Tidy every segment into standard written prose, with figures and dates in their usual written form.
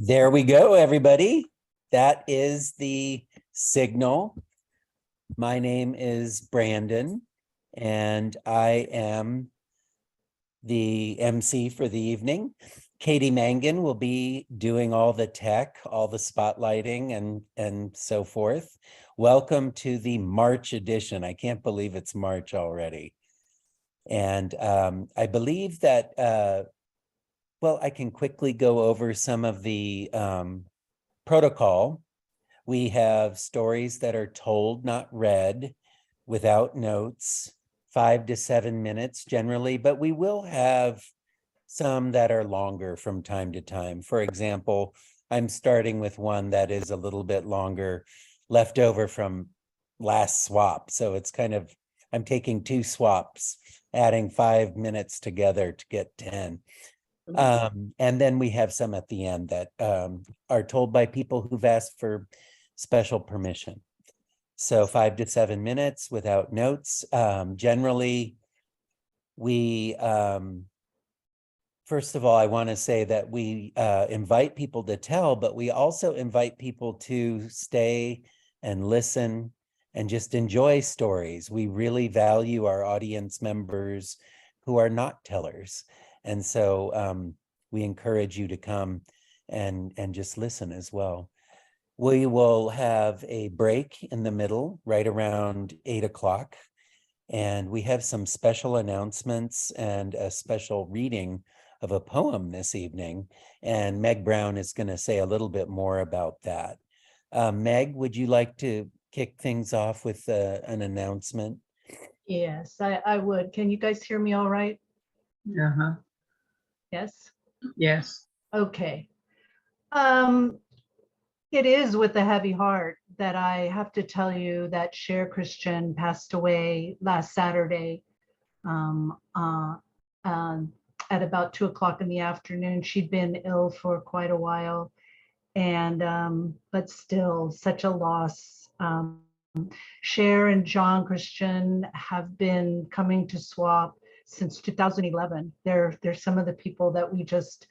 There we go, everybody. That is the signal. My name is Brandon, and I am the MC for the evening. Katie Mangan will be doing all the tech, all the spotlighting and so forth. Welcome to the March edition. I can't believe it's March already. And I believe that, well, I can quickly go over some of the protocol. We have stories that are told, not read, without notes, 5 to 7 minutes generally, but we will have some that are longer from time to time. For example, I'm starting with one that is a little bit longer, left over from last swap. So it's kind of, I'm taking 2 swaps, adding 5 minutes together to get 10. And then we have some at the end that are told by people who've asked for special permission. So 5 to 7 minutes without notes. Generally, we, first of all, I want to say that we invite people to tell, but we also invite people to stay and listen and just enjoy stories. We really value our audience members who are not tellers. And so we encourage you to come and just listen as well. We will have a break in the middle, right around 8 o'clock. And we have some special announcements and a special reading of a poem this evening. And Meg Brown is going to say a little bit more about that. Meg, would you like to kick things off with an announcement? Yes, I would. Can you guys hear me all right? Uh-huh. Yes? Yes. Okay. It is with a heavy heart that I have to tell you that Cher Christian passed away last Saturday at about 2 o'clock in the afternoon. She'd been ill for quite a while, and but still such a loss. Cher and John Christian have been coming to SWAP since 2011. They're some of the people that we just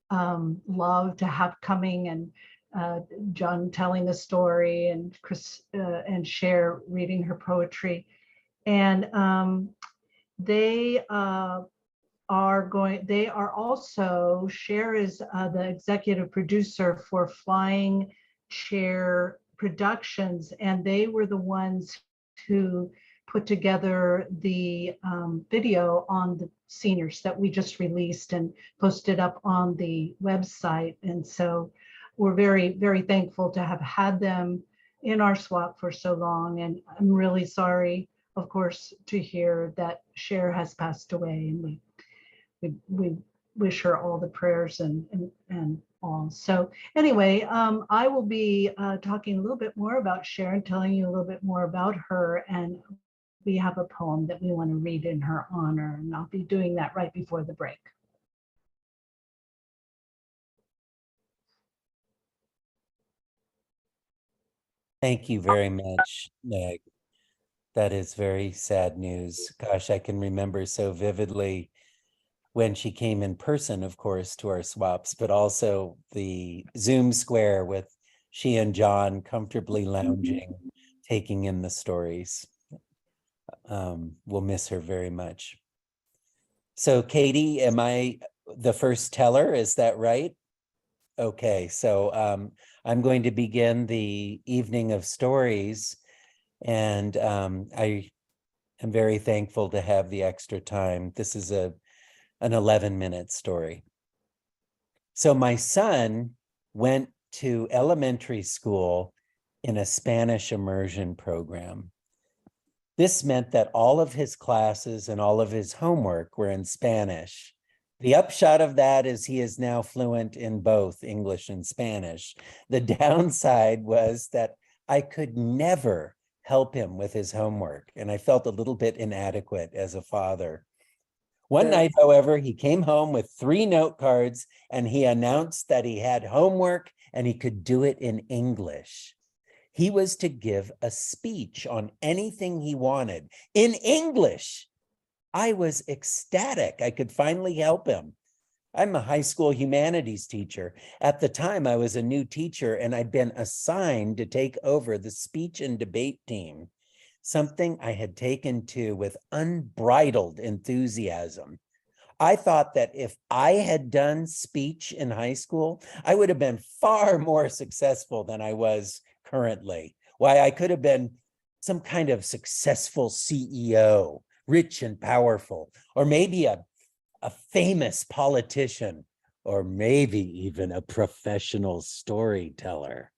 love to have coming, and John telling the story, and Chris and Cher reading her poetry. And they are also, Cher is the executive producer for Flying Chair Productions, and they were the ones who put together the video on the seniors that we just released and posted up on the website. And so we're very, very thankful to have had them in our SWAP for so long. And I'm really sorry, of course, to hear that Cher has passed away, and we wish her all the prayers and all. So anyway, I will be talking a little bit more about Cher and telling you a little bit more about her. And we have a poem that we want to read in her honor, and I'll be doing that right before the break. Thank you very much, Meg. That is very sad news. Gosh, I can remember so vividly when she came in person, of course, to our swaps, but also the Zoom square with she and John comfortably lounging, taking in the stories. We'll miss her very much. So Katie, am I the first teller? Is that right? Okay, so I'm going to begin the evening of stories, and I am very thankful to have the extra time. This is an 11-minute story. So my son went to elementary school in a Spanish immersion program. This meant that all of his classes and all of his homework were in Spanish. The upshot of that is he is now fluent in both English and Spanish. The downside was that I could never help him with his homework, and I felt a little bit inadequate as a father. One night, however, he came home with 3 note cards, and he announced that he had homework and he could do it in English. He was to give a speech on anything he wanted in English. I was ecstatic. I could finally help him. I'm a high school humanities teacher. At the time, I was a new teacher and I'd been assigned to take over the speech and debate team, something I had taken to with unbridled enthusiasm. I thought that if I had done speech in high school, I would have been far more successful than I was currently. Why, I could have been some kind of successful CEO, rich and powerful, or maybe a famous politician, or maybe even a professional storyteller.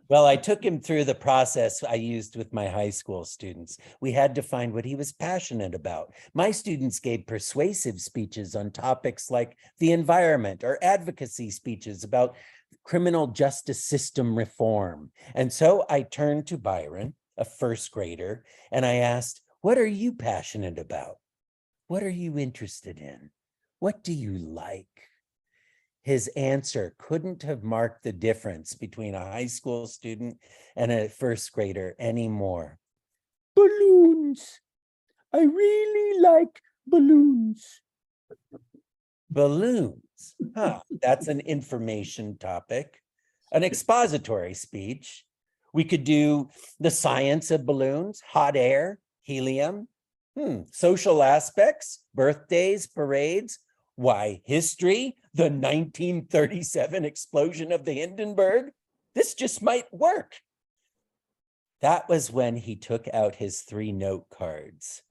Well, I took him through the process I used with my high school students. We had to find what he was passionate about. My students gave persuasive speeches on topics like the environment, or advocacy speeches about criminal justice system reform. And so I turned to Byron, a first grader, and I asked, "What are you passionate about? What are you interested in? What do you like?" His answer couldn't have marked the difference between a high school student and a first grader anymore. "Balloons. I really like balloons." Balloons. Huh, that's an information topic. An expository speech. We could do the science of balloons, hot air, helium. Social aspects, birthdays, parades. Why, history, the 1937 explosion of the Hindenburg. This just might work. That was when he took out his 3 note cards.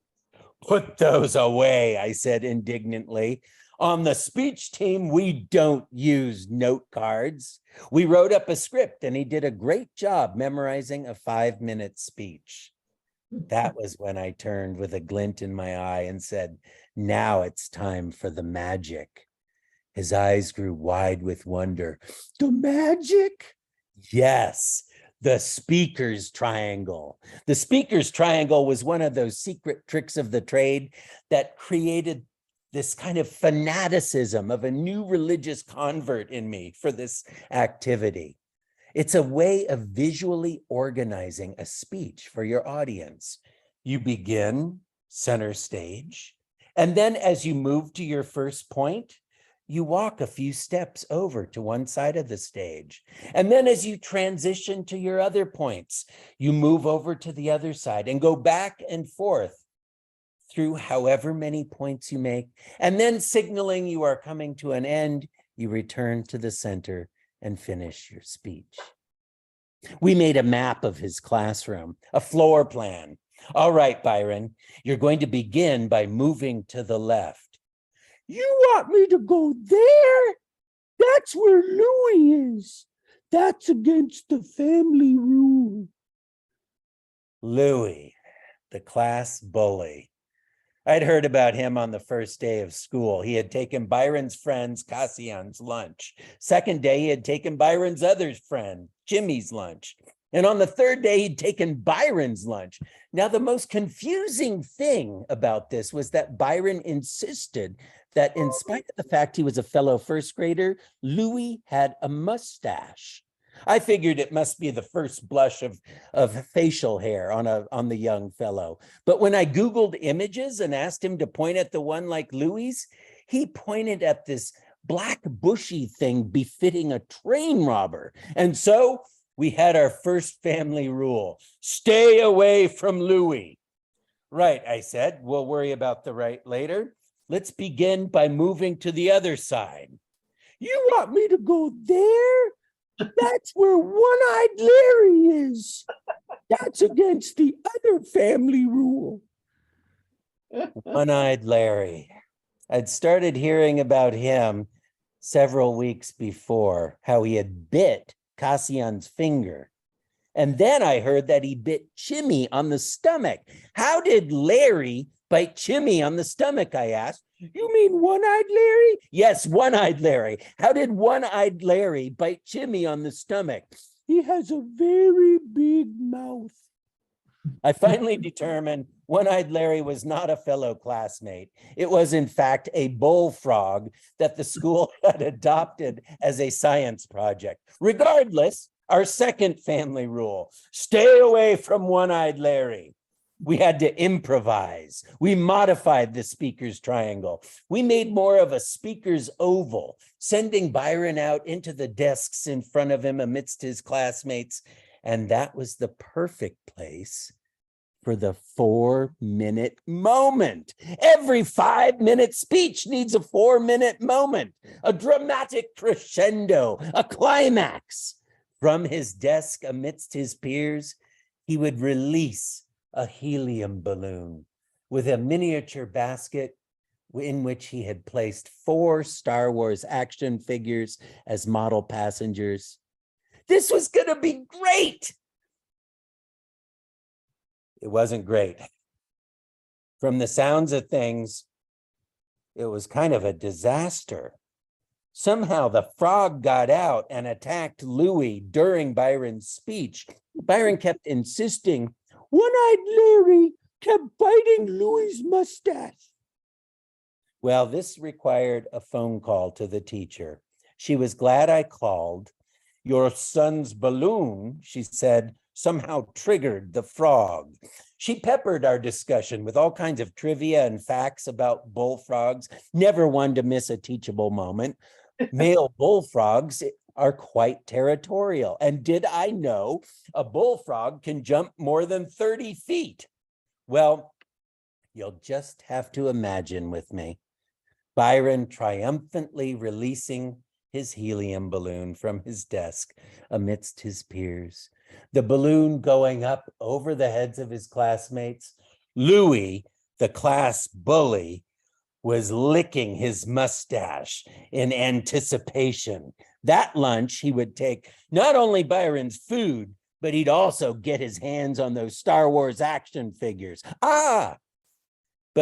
"Put those away," I said indignantly. "On the speech team, we don't use note cards." We wrote up a script and he did a great job memorizing a 5-minute speech. That was when I turned with a glint in my eye and said, "Now it's time for the magic." His eyes grew wide with wonder. "The magic?" "Yes, the speaker's triangle." The speaker's triangle was one of those secret tricks of the trade that created this kind of fanaticism of a new religious convert in me for this activity. It's a way of visually organizing a speech for your audience. You begin center stage, and then as you move to your first point, you walk a few steps over to one side of the stage. And then as you transition to your other points, you move over to the other side and go back and forth through however many points you make. And then signaling you are coming to an end, you return to the center and finish your speech. We made a map of his classroom, a floor plan. "All right, Byron, you're going to begin by moving to the left." "You want me to go there? That's where Louis is. That's against the family rule." Louis, the class bully. I'd heard about him on the first day of school. He had taken Byron's friend's, Cassian's, lunch. Second day, he had taken Byron's other friend, Jimmy's, lunch. And on the third day, he'd taken Byron's lunch. Now, the most confusing thing about this was that Byron insisted that in spite of the fact he was a fellow first grader, Louis had a mustache. I figured it must be the first blush of facial hair on the young fellow. But when I Googled images and asked him to point at the one like Louis, he pointed at this black bushy thing befitting a train robber. And so we had our first family rule: stay away from Louis. "Right," I said. "We'll worry about the right later. Let's begin by moving to the other side." "You want me to go there? That's where One-Eyed Larry is. That's against the other family rule." One-Eyed Larry. I'd started hearing about him several weeks before, how he had bit Cassian's finger. And then I heard that he bit Chimmy on the stomach. "How did Larry bite Chimmy on the stomach?" I asked. "You mean One-Eyed Larry?" "Yes, One-Eyed Larry. How did One-Eyed Larry bite Chimmy on the stomach?" "He has a very big mouth." I finally determined One-Eyed Larry was not a fellow classmate. It was, in fact, a bullfrog that the school had adopted as a science project. Regardless, our second family rule: stay away from One-Eyed Larry. We had to improvise. We modified the speaker's triangle. We made more of a speaker's oval, sending Byron out into the desks in front of him amidst his classmates. And that was the perfect place for the 4-minute moment. Every 5-minute speech needs a 4-minute moment, a dramatic crescendo, a climax. From his desk amidst his peers, he would release a helium balloon with a miniature basket in which he had placed 4 Star Wars action figures as model passengers. This was going to be great. It wasn't great. From the sounds of things, it was kind of a disaster. Somehow the frog got out and attacked Louis during Byron's speech. Byron kept insisting, One-Eyed Larry kept biting Louis's mustache. Well, this required a phone call to the teacher. She was glad I called. Your son's balloon, she said, somehow triggered the frog. She peppered our discussion with all kinds of trivia and facts about bullfrogs, never one to miss a teachable moment. Male bullfrogs are quite territorial. And did I know a bullfrog can jump more than 30 feet? Well, you'll just have to imagine with me Byron triumphantly releasing his helium balloon from his desk amidst his peers, the balloon going up over the heads of his classmates. Louis, the class bully, was licking his mustache in anticipation. That lunch, he would take not only Byron's food, but he'd also get his hands on those Star Wars action figures. But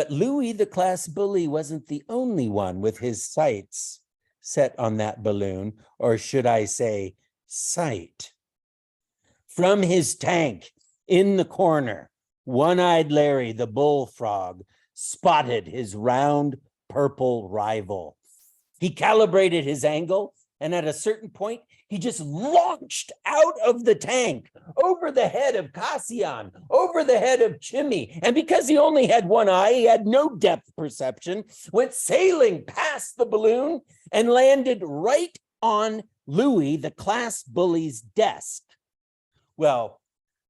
Louis, the class bully, wasn't the only one with his sights set on that balloon, or should I say, sight. From his tank in the corner, One-Eyed Larry, the bullfrog, spotted his round purple rival. He calibrated his angle, and at a certain point, he just launched out of the tank, over the head of Cassian, over the head of Chimmy. And because he only had one eye, he had no depth perception, went sailing past the balloon and landed right on Louis, the class bully's desk. Well,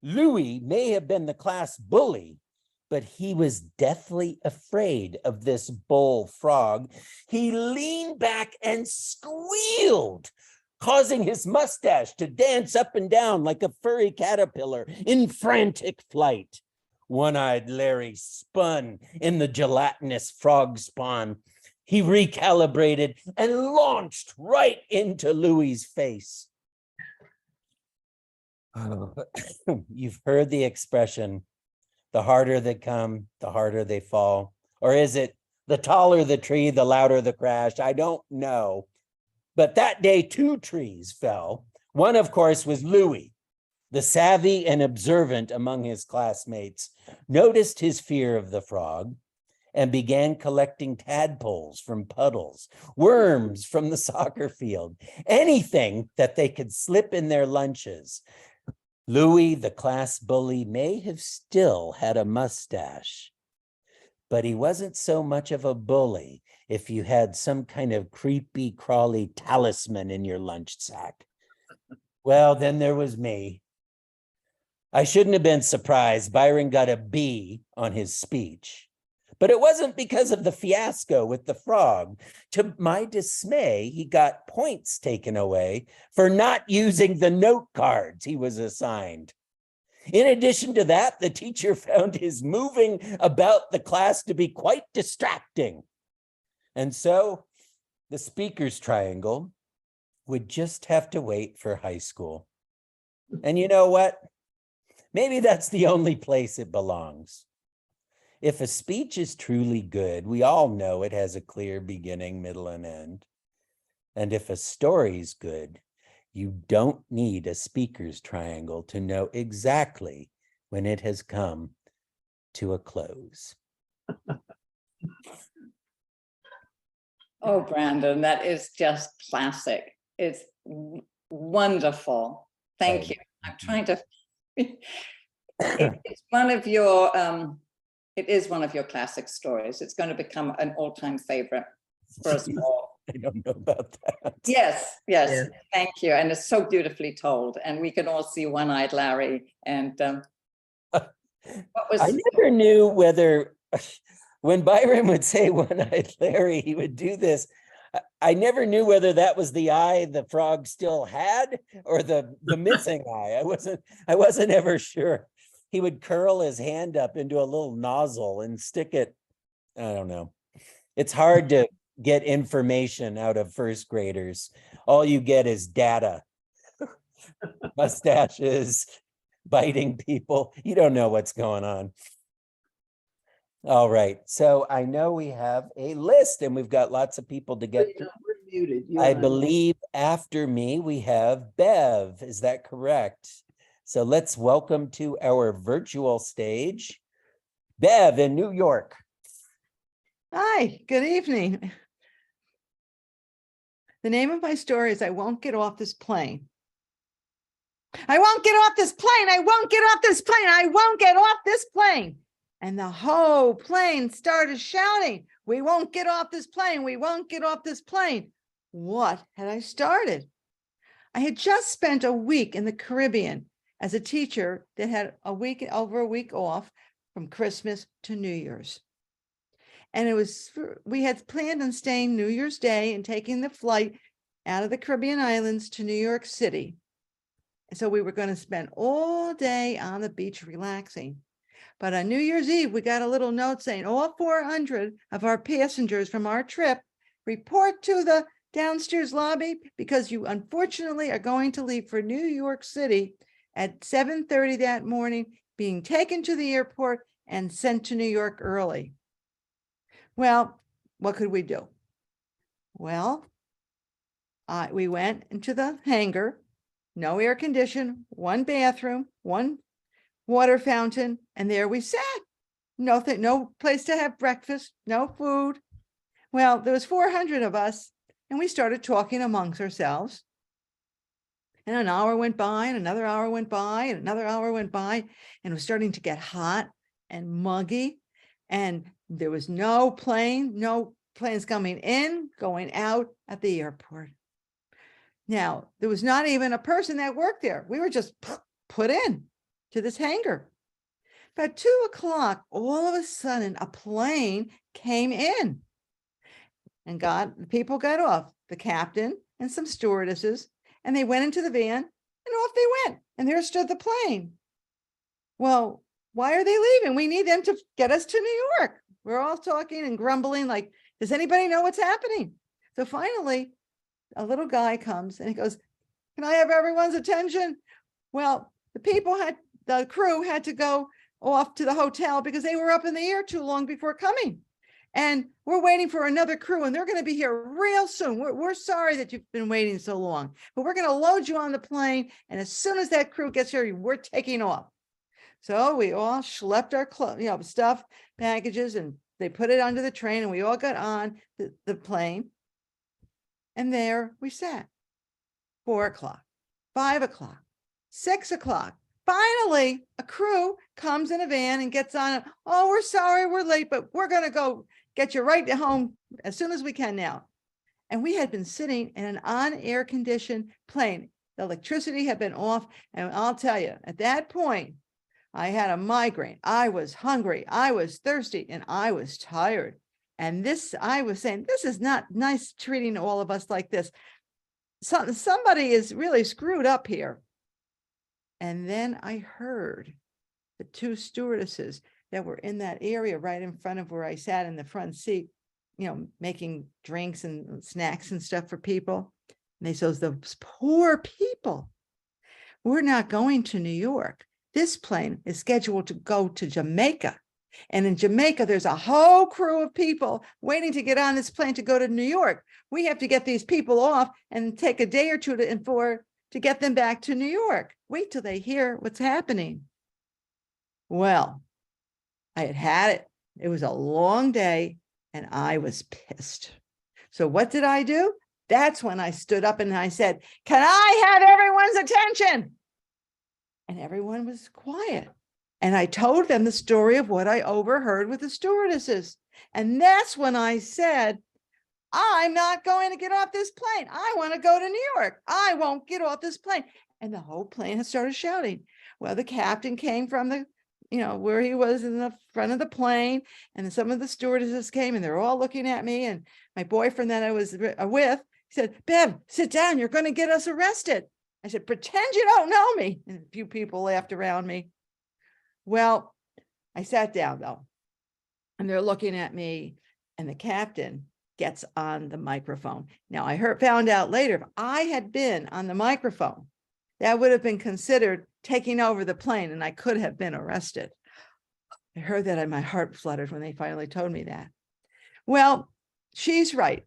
Louis may have been the class bully, but he was deathly afraid of this bullfrog. He leaned back and squealed, causing his mustache to dance up and down like a furry caterpillar in frantic flight. One-Eyed Larry spun in the gelatinous frog spawn. He recalibrated and launched right into Louis's face. You've heard the expression, the harder they come, the harder they fall. Or is it the taller the tree, the louder the crash? I don't know. But that day, 2 trees fell. One, of course, was Louis. The savvy and observant among his classmates noticed his fear of the frog and began collecting tadpoles from puddles, worms from the soccer field, anything that they could slip in their lunches. Louis, the class bully, may have still had a mustache, but he wasn't so much of a bully if you had some kind of creepy, crawly talisman in your lunch sack. Well, then there was me. I shouldn't have been surprised Byron got a B on his speech, but it wasn't because of the fiasco with the frog. To my dismay, he got points taken away for not using the note cards he was assigned. In addition to that, the teacher found his moving about the class to be quite distracting. And so the speaker's triangle would just have to wait for high school. And you know what? Maybe that's the only place it belongs. If a speech is truly good, we all know it has a clear beginning, middle, and end. And if a story's good, you don't need a speaker's triangle to know exactly when it has come to a close. Oh, Brandon, that is just classic. It's wonderful. Thank you. I'm trying to It's one of your, it is one of your classic stories. It's going to become an all-time favorite for us all. I don't know about that. Yes, yes, Yeah. thank you. And it's so beautifully told. And we can all see One-Eyed Larry. And what was I never knew whether when Byron would say one-eyed Larry, he would do this. I never knew whether that was the eye the frog still had or the missing eye. I wasn't ever sure. He would curl his hand up into a little nozzle and stick it. I don't know. It's hard to get information out of first graders. All you get is data. Mustaches, biting people. You don't know what's going on. All right. So I know we have a list and we've got lots of people to get to. We're muted. I believe after me, we have Bev. Is that correct? So let's welcome to our virtual stage, Bev in New York. Hi, good evening. The name of my story is I Won't Get Off This Plane. I won't get off this plane. I won't get off this plane. I won't get off this plane. And the whole plane started shouting, we won't get off this plane. We won't get off this plane. What had I started? I had just spent a week in the Caribbean as a teacher that had over a week off from Christmas to New Year's. And we had planned on staying New Year's Day and taking the flight out of the Caribbean islands to New York City. So we were going to spend all day on the beach relaxing. But on New Year's Eve, we got a little note saying all 400 of our passengers from our trip report to the downstairs lobby because you unfortunately are going to leave for New York City at 7:30 that morning, being taken to the airport and sent to New York early. Well, what could we do? Well, we went into the hangar, no air condition, one bathroom, one water fountain, and there we sat. No place to have breakfast, no food. Well, there was 400 of us, and we started talking amongst ourselves. And an hour went by, and another hour went by, and another hour went by, and it was starting to get hot and muggy, and there was no planes coming in, going out at the airport. Now, there was not even a person that worked there. We were just put in to this hangar. About 2 o'clock, all of a sudden, a plane came in and people got off, the captain and some stewardesses, and they went into the van and off they went. And there stood the plane. Well, why are they leaving? We need them to get us to New York. We're all talking and grumbling like, does anybody know what's happening? So finally, a little guy comes and he goes, can I have everyone's attention? Well, the crew had to go off to the hotel because they were up in the air too long before coming. And we're waiting for another crew and they're going to be here real soon. We're sorry that you've been waiting so long, but we're going to load you on the plane. And as soon as that crew gets here, we're taking off. So we all schlepped our stuff, packages, and they put it onto the train and we all got on the plane. And there we sat. 4 o'clock, 5 o'clock, 6 o'clock. Finally, a crew comes in a van and gets on it. Oh, we're sorry, we're late, but we're going to go get you right to home as soon as we can now. And we had been sitting in an on-air conditioned plane. The electricity had been off. And I'll tell you, at that point, I had a migraine. I was hungry. I was thirsty and I was tired. And I was saying, this is not nice treating all of us like this. Somebody is really screwed up here. And then I heard the 2 stewardesses that were in that area right in front of where I sat in the front seat, making drinks and snacks and stuff for people. And they said, those poor people, we're not going to New York. This plane is scheduled to go to Jamaica. And in Jamaica, there's a whole crew of people waiting to get on this plane to go to New York. We have to get these people off and take a day or two to get them back to New York. Wait till they hear what's happening. Well, I had it. It was a long day and I was pissed. So what did I do? That's when I stood up and I said, can I have everyone's attention? And everyone was quiet. And I told them the story of what I overheard with the stewardesses. And that's when I said, I'm not going to get off this plane. I want to go to New York. I won't get off this plane. And the whole plane had started shouting. Well, the captain came from the, where he was in the front of the plane. And then some of the stewardesses came and they're all looking at me. And my boyfriend that I was with, he said, Bev, sit down. You're going to get us arrested. I said, pretend you don't know me. And a few people laughed around me. Well, I sat down though, and they're looking at me, and the captain gets on the microphone. Now I found out later, if I had been on the microphone, that would have been considered taking over the plane and I could have been arrested. I heard that and my heart fluttered when they finally told me that. Well, she's right.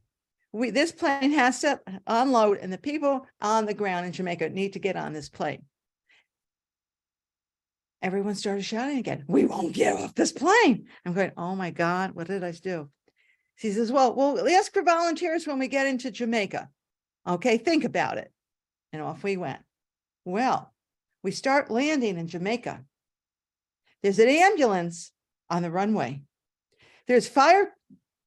This plane has to unload and the people on the ground in Jamaica need to get on this plane. Everyone started shouting again, we won't get off this plane. I'm going, oh my God, what did I do? She says, well, we'll ask for volunteers when we get into Jamaica. Okay, think about it. And off we went. Well, we start landing in Jamaica. There's an ambulance on the runway. There's fire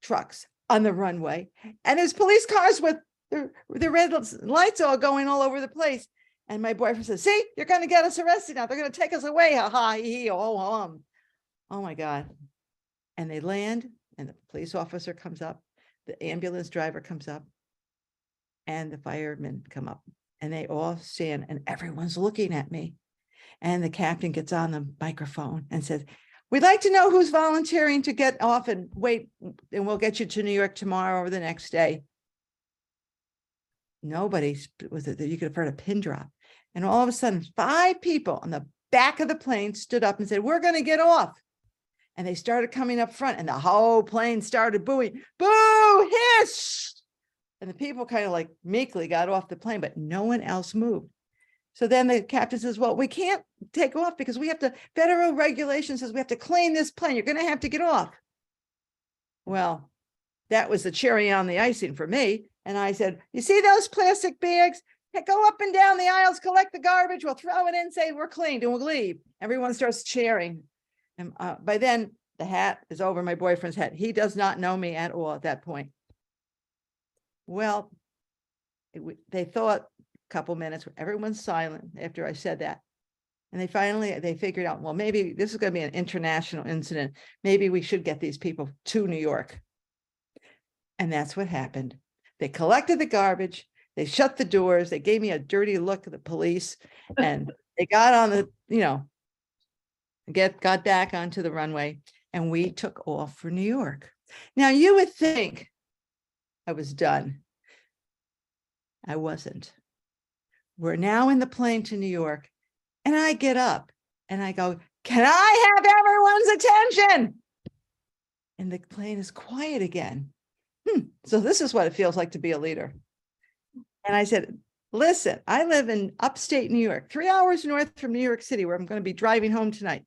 trucks on the runway. And there's police cars with the red lights all going all over the place. And my boyfriend says, see, you're going to get us arrested now. They're going to take us away. Ha ha, hee, oh, oh my God. And they land and the police officer comes up, the ambulance driver comes up, and the firemen come up and they all stand and everyone's looking at me. And the captain gets on the microphone and says, we'd like to know who's volunteering to get off and wait, and we'll get you to New York tomorrow or the next day. Nobody was it that you could have heard a pin drop. And all of a sudden, 5 people on the back of the plane stood up and said, we're going to get off. And they started coming up front and the whole plane started booing, boo, hiss. And the people kind of like meekly got off the plane, but no one else moved. So then the captain says, well, we can't take off because we have to, federal regulation says we have to clean this plane. You're going to have to get off. Well, that was the cherry on the icing for me. And I said, you see those plastic bags? Hey, go up and down the aisles, collect the garbage. We'll throw it in, say we're cleaned and we'll leave. Everyone starts cheering. And by then the hat is over my boyfriend's head. He does not know me at all at that point. Well, they thought a couple minutes, everyone's silent after I said that. And they figured out, well, maybe this is going to be an international incident. Maybe we should get these people to New York. And that's what happened. They collected the garbage. They shut the doors. They gave me a dirty look at the police and they got on the, got back onto the runway and we took off for New York. Now you would think I was done. I wasn't. We're now in the plane to New York and I get up and I go, can I have everyone's attention? And the plane is quiet again. So this is what it feels like to be a leader. And I said, listen, I live in upstate New York, 3 hours north from New York City, where I'm going to be driving home tonight.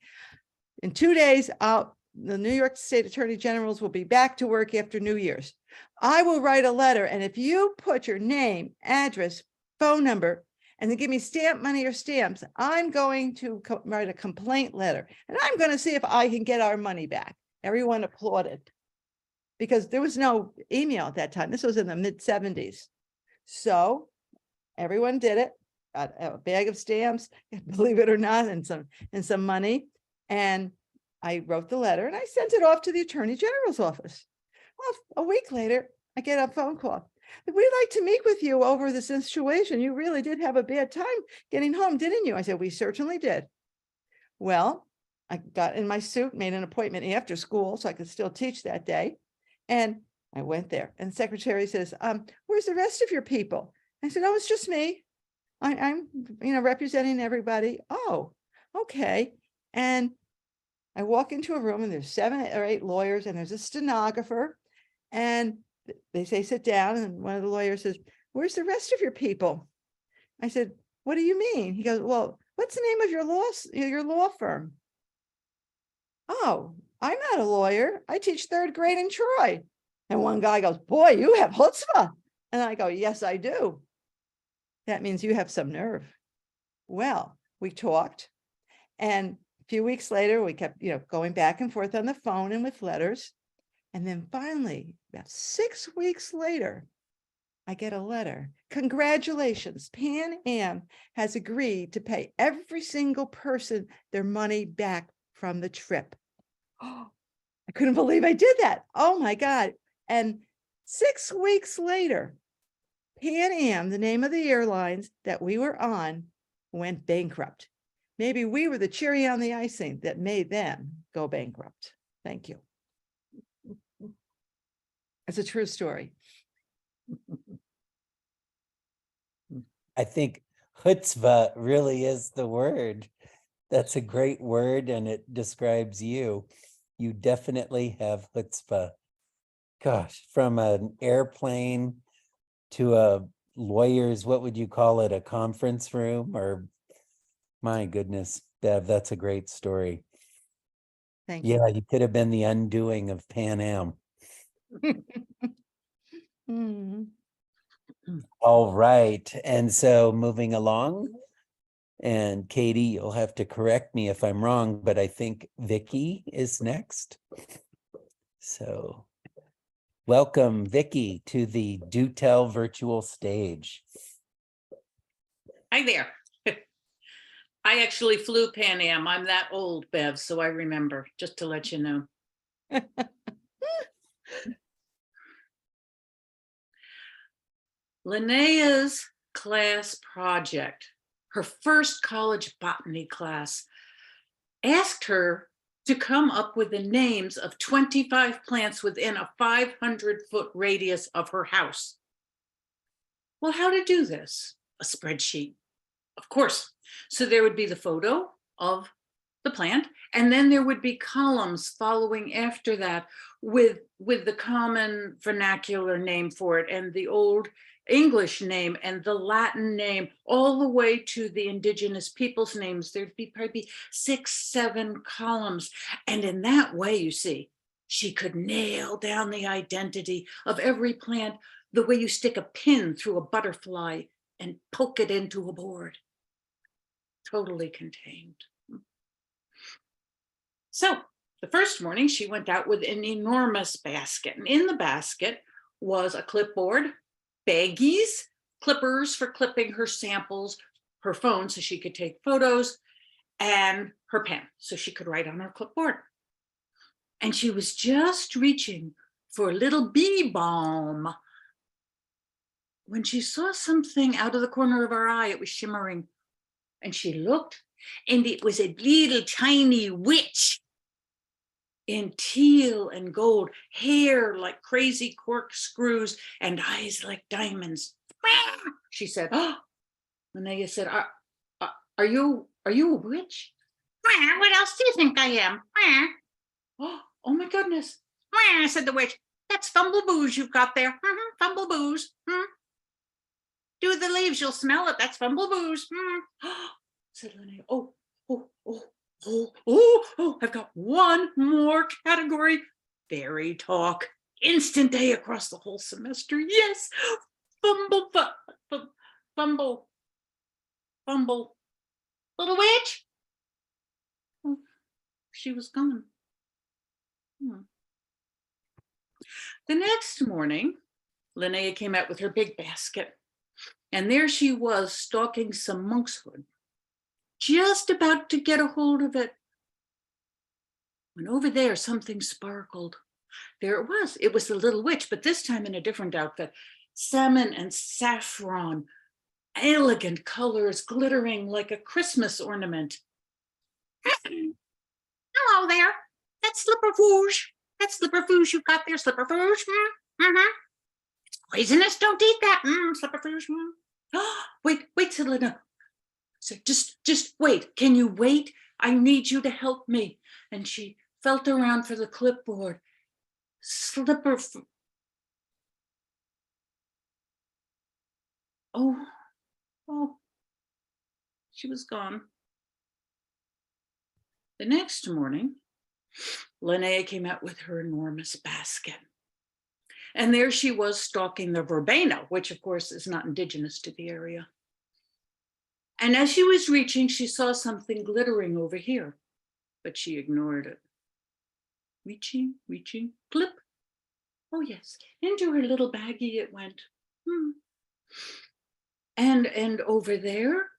In 2 days, the New York State Attorney Generals will be back to work after New Year's. I will write a letter. And if you put your name, address, phone number, and then give me stamp money or stamps, I'm going to write a complaint letter. And I'm going to see if I can get our money back. Everyone applauded because there was no email at that time. This was in the mid-70s. So everyone did it, got a bag of stamps, believe it or not, and some money. And I wrote the letter and I sent it off to the Attorney General's office. Well, a week later, I get a phone call. We'd like to meet with you over this situation. You really did have a bad time getting home, didn't you? I said, we certainly did. Well, I got in my suit, made an appointment after school so I could still teach that day. And I went there and the secretary says, where's the rest of your people? I said, oh, it's just me. I'm representing everybody. Oh, okay. And I walk into a room and there's 7 or 8 lawyers and there's a stenographer and they say, sit down. And one of the lawyers says, where's the rest of your people? I said, what do you mean? He goes, well, what's the name of your law firm? Oh, I'm not a lawyer. I teach 3rd grade in Troy. And one guy goes, boy, you have chutzpah. And I go, yes, I do. That means you have some nerve. Well, we talked. And few weeks later, we kept, going back and forth on the phone and with letters. And then finally, about 6 weeks later, I get a letter. Congratulations, Pan Am has agreed to pay every single person their money back from the trip. Oh, I couldn't believe I did that. Oh my God. And 6 weeks later, Pan Am, the name of the airlines that we were on, went bankrupt. Maybe we were the cherry on the icing that made them go bankrupt. Thank you. It's a true story. I think chutzpah really is the word. That's a great word and it describes you. You definitely have chutzpah. Gosh, from an airplane to a lawyer's, what would you call it? A conference room or my goodness, Bev, that's a great story. Thank you. Yeah, you could have been the undoing of Pan Am. Mm. All right, and so moving along, and Katie, you'll have to correct me if I'm wrong, but I think Vicky is next. So welcome, Vicky, to the Do Tell virtual stage. Hi there. I actually flew Pan Am. I'm that old, Bev, so I remember, just to let you know. Linnea's class project, her first college botany class, asked her to come up with the names of 25 plants within a 500-foot radius of her house. Well, how to do this? A spreadsheet, of course. So there would be the photo of the plant, and then there would be columns following after that with the common vernacular name for it and the old English name and the Latin name, all the way to the indigenous people's names. There'd be probably 6, 7 columns. And in that way, you see, she could nail down the identity of every plant the way you stick a pin through a butterfly and poke it into a board. Totally contained. So the first morning she went out with an enormous basket, and in the basket was a clipboard, baggies, clippers for clipping her samples, her phone so she could take photos, and her pen so she could write on her clipboard. And she was just reaching for a little bee balm when she saw something out of the corner of her eye. It was shimmering, and she looked, and it was a little tiny witch in teal and gold, hair like crazy corkscrews and eyes like diamonds. She said, "Oh," Linnea said, are you a witch?" "What else do you think I am?" Oh my goodness," said the witch. "That's Fumblebooze you've got there. Fumblebooze. Do the leaves, you'll smell it. That's Fumblebooze." Said Linnea. Oh, I've got one more category. Fairy talk. Instant A across the whole semester. Yes. Fumble. Little witch. Oh, she was gone. The next morning, Linnea came out with her big basket, and there she was stalking some monkshood, just about to get a hold of it, when over there something sparkled. There it was. It was the little witch, but this time in a different outfit. Salmon and saffron, elegant colors glittering like a Christmas ornament. "Hello there. That's Slipperfooge. That's Slipperfooge you've got there, Slipperfooge. It's poisonous. Don't eat that. Slipperfooge. Wait, said Linda. So just wait. Can you wait? I need you to help me." And she felt around for the clipboard. Oh, she was gone. The next morning, Linnea came out with her enormous basket. And there she was stalking the verbena, which of course is not indigenous to the area. And as she was reaching, she saw something glittering over here. but she ignored it. Reaching, reaching, clip. Oh yes, into her little baggie it went. And over there,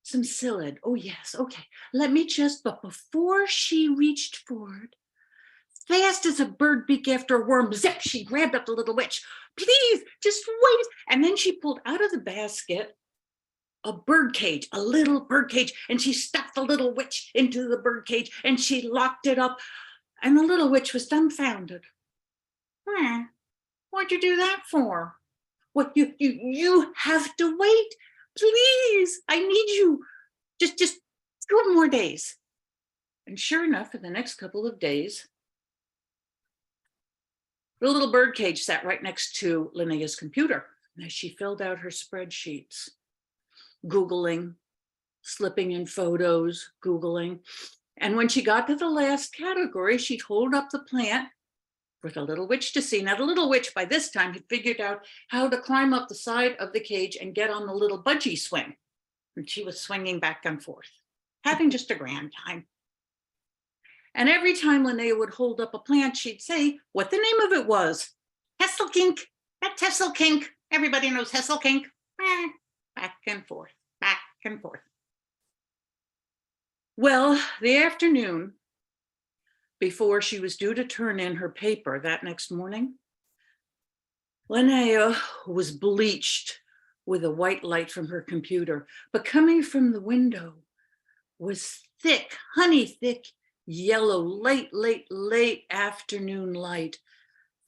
some psyllid. Oh yes, okay. Let me just, but before she reached for it, fast as a bird beak after a worm, zip, she grabbed up the little witch. Please, just wait. And then she pulled out of the basket a bird cage, a little bird cage, and she stuffed the little witch into the bird cage and she locked it up. And the little witch was dumbfounded. What'd you do that for? What, you have to wait. Please, I need you. Just 2 more days. And sure enough, for the next couple of days, the little bird cage sat right next to Linnea's computer as she filled out her spreadsheets, Googling, slipping in photos, Googling. And when she got to the last category, she'd hold up the plant for the little witch to see. Now, the little witch by this time had figured out how to climb up the side of the cage and get on the little budgie swing. And she was swinging back and forth, having just a grand time. And every time Linnea would hold up a plant, she'd say what the name of it was. Hesselkink, that's Hesselkink. Everybody knows Hesselkink. Back and forth, back and forth. Well, the afternoon before she was due to turn in her paper that next morning, Linnea was bleached with a white light from her computer, but coming from the window was thick, honey thick, yellow, late afternoon light,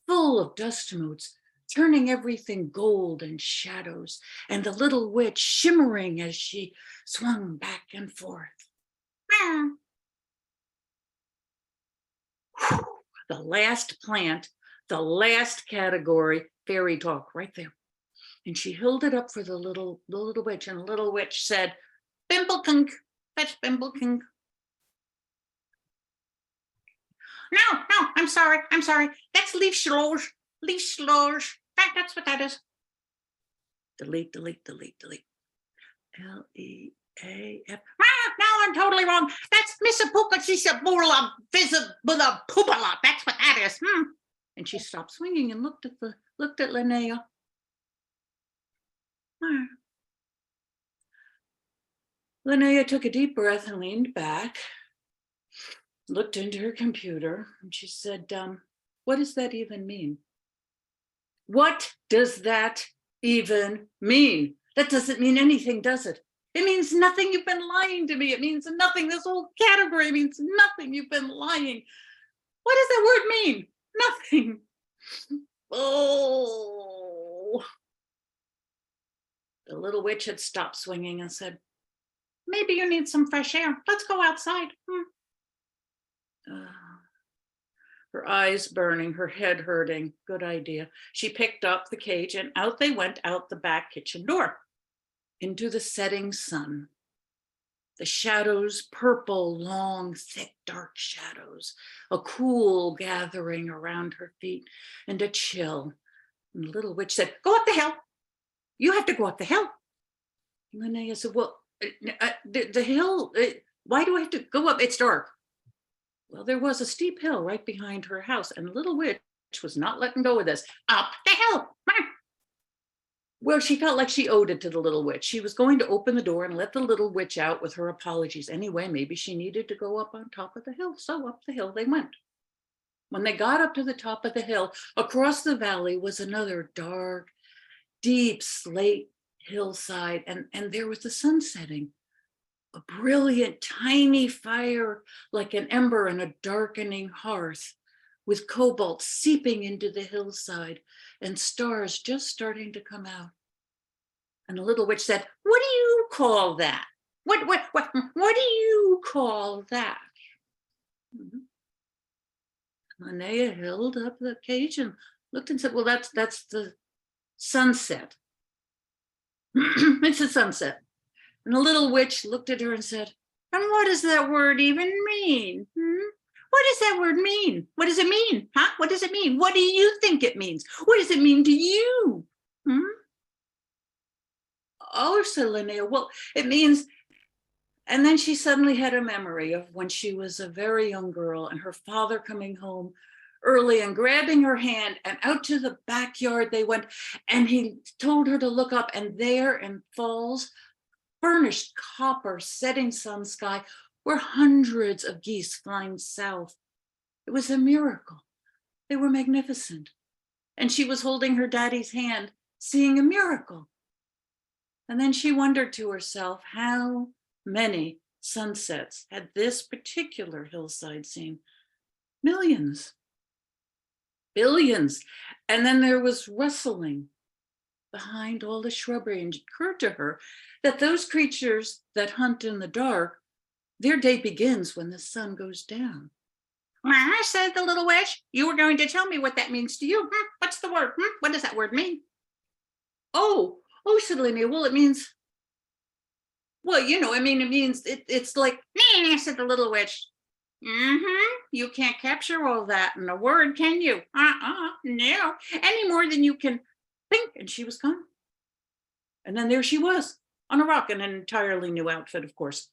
full of dust motes, turning everything gold and shadows, and the little witch shimmering as she swung back and forth. The last plant, the last category, fairy talk, right there. And she held it up for the little witch, and the little witch said, Bimbledink, that's Bimbledink. No, I'm sorry. That's leaf slurs. That's what that is. Delete. L-E-A-F. Now I'm totally wrong. That's Miss Apukasisabula Visibula Pupala. That's what that is. And she stopped swinging and looked at Linnea. Linnea took a deep breath and leaned back, looked into her computer, and she said, what does that even mean? What does that even mean? That doesn't mean anything, does it? It means nothing. You've been lying to me. It means nothing. This whole category means nothing. You've been lying. What does that word mean? Nothing. Oh. The little witch had stopped swinging and said, maybe you need some fresh air. Let's go outside. Her eyes burning, her head hurting. Good idea. She picked up the cage and out they went, out the back kitchen door, into the setting sun. The shadows, purple, long, thick, dark shadows, a cool gathering around her feet and a chill. And the little witch said, go up the hill. You have to go up the hill. And Linnea said, well, the hill, why do I have to go up? It's dark. Well, there was a steep hill right behind her house, and the little witch was not letting go of this. Up the hill. Well, she felt like she owed it to the little witch. She was going to open the door and let the little witch out with her apologies. Anyway, maybe she needed to go up on top of the hill. So up the hill they went. When they got up to the top of the hill, across the valley was another dark, deep slate hillside, and there was the sun setting. A brilliant, tiny fire like an ember in a darkening hearth, with cobalt seeping into the hillside and stars just starting to come out. And the little witch said, what do you call that? What do you call that? Linnea held up the cage and looked and said, well, that's the sunset. It's a sunset. And the little witch looked at her and said, and what does that word even mean? What does that word mean? What does it mean? Huh? What does it mean? What do you think it means? What does it mean to you? Oh, said Linnea, well, it means And then she suddenly had a memory of when she was a very young girl and her father coming home early and grabbing her hand, and out to the backyard they went, and he told her to look up, and there in falls, burnished copper setting sun sky, were hundreds of geese flying south. It was a miracle. They were magnificent. And she was holding her daddy's hand, seeing a miracle. And then she wondered to herself how many sunsets had this particular hillside seen. Millions, billions. And then there was rustling behind all the shrubbery, and it occurred to her that those creatures that hunt in the dark, their day begins when the sun goes down. "Ah," said the little witch, "you were going to tell me what that means to you. What's the word? What does that word mean?" Oh, said Lavinia, well, it means, well, it means, it's like, "Nah," said the little witch. You can't capture all that in a word, can you? No, any more than you can think. And she was gone. And then there she was on a rock in an entirely new outfit, of course.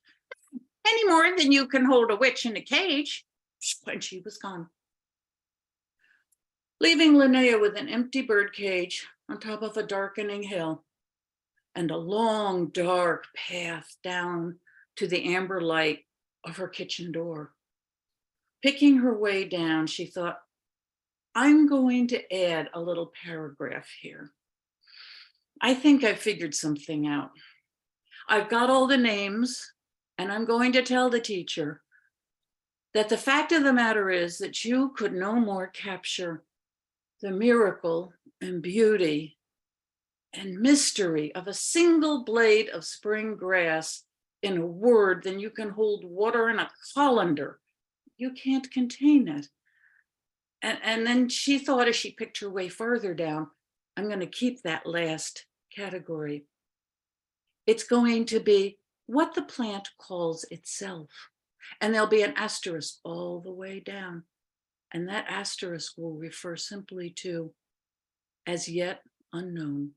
Any more than you can hold a witch in a cage. And she was gone. Leaving Linnea with an empty bird cage on top of a darkening hill and a long, dark path down to the amber light of her kitchen door. Picking her way down, she thought, I'm going to add a little paragraph here. I think I figured something out. I've got all the names, and I'm going to tell the teacher that the fact of the matter is that you could no more capture the miracle and beauty and mystery of a single blade of spring grass in a word than you can hold water in a colander. You can't contain it. And then she thought, as she picked her way further down, I'm going to keep that last category. It's going to be what the plant calls itself. And there'll be an asterisk all the way down. And that asterisk will refer simply to as yet unknown.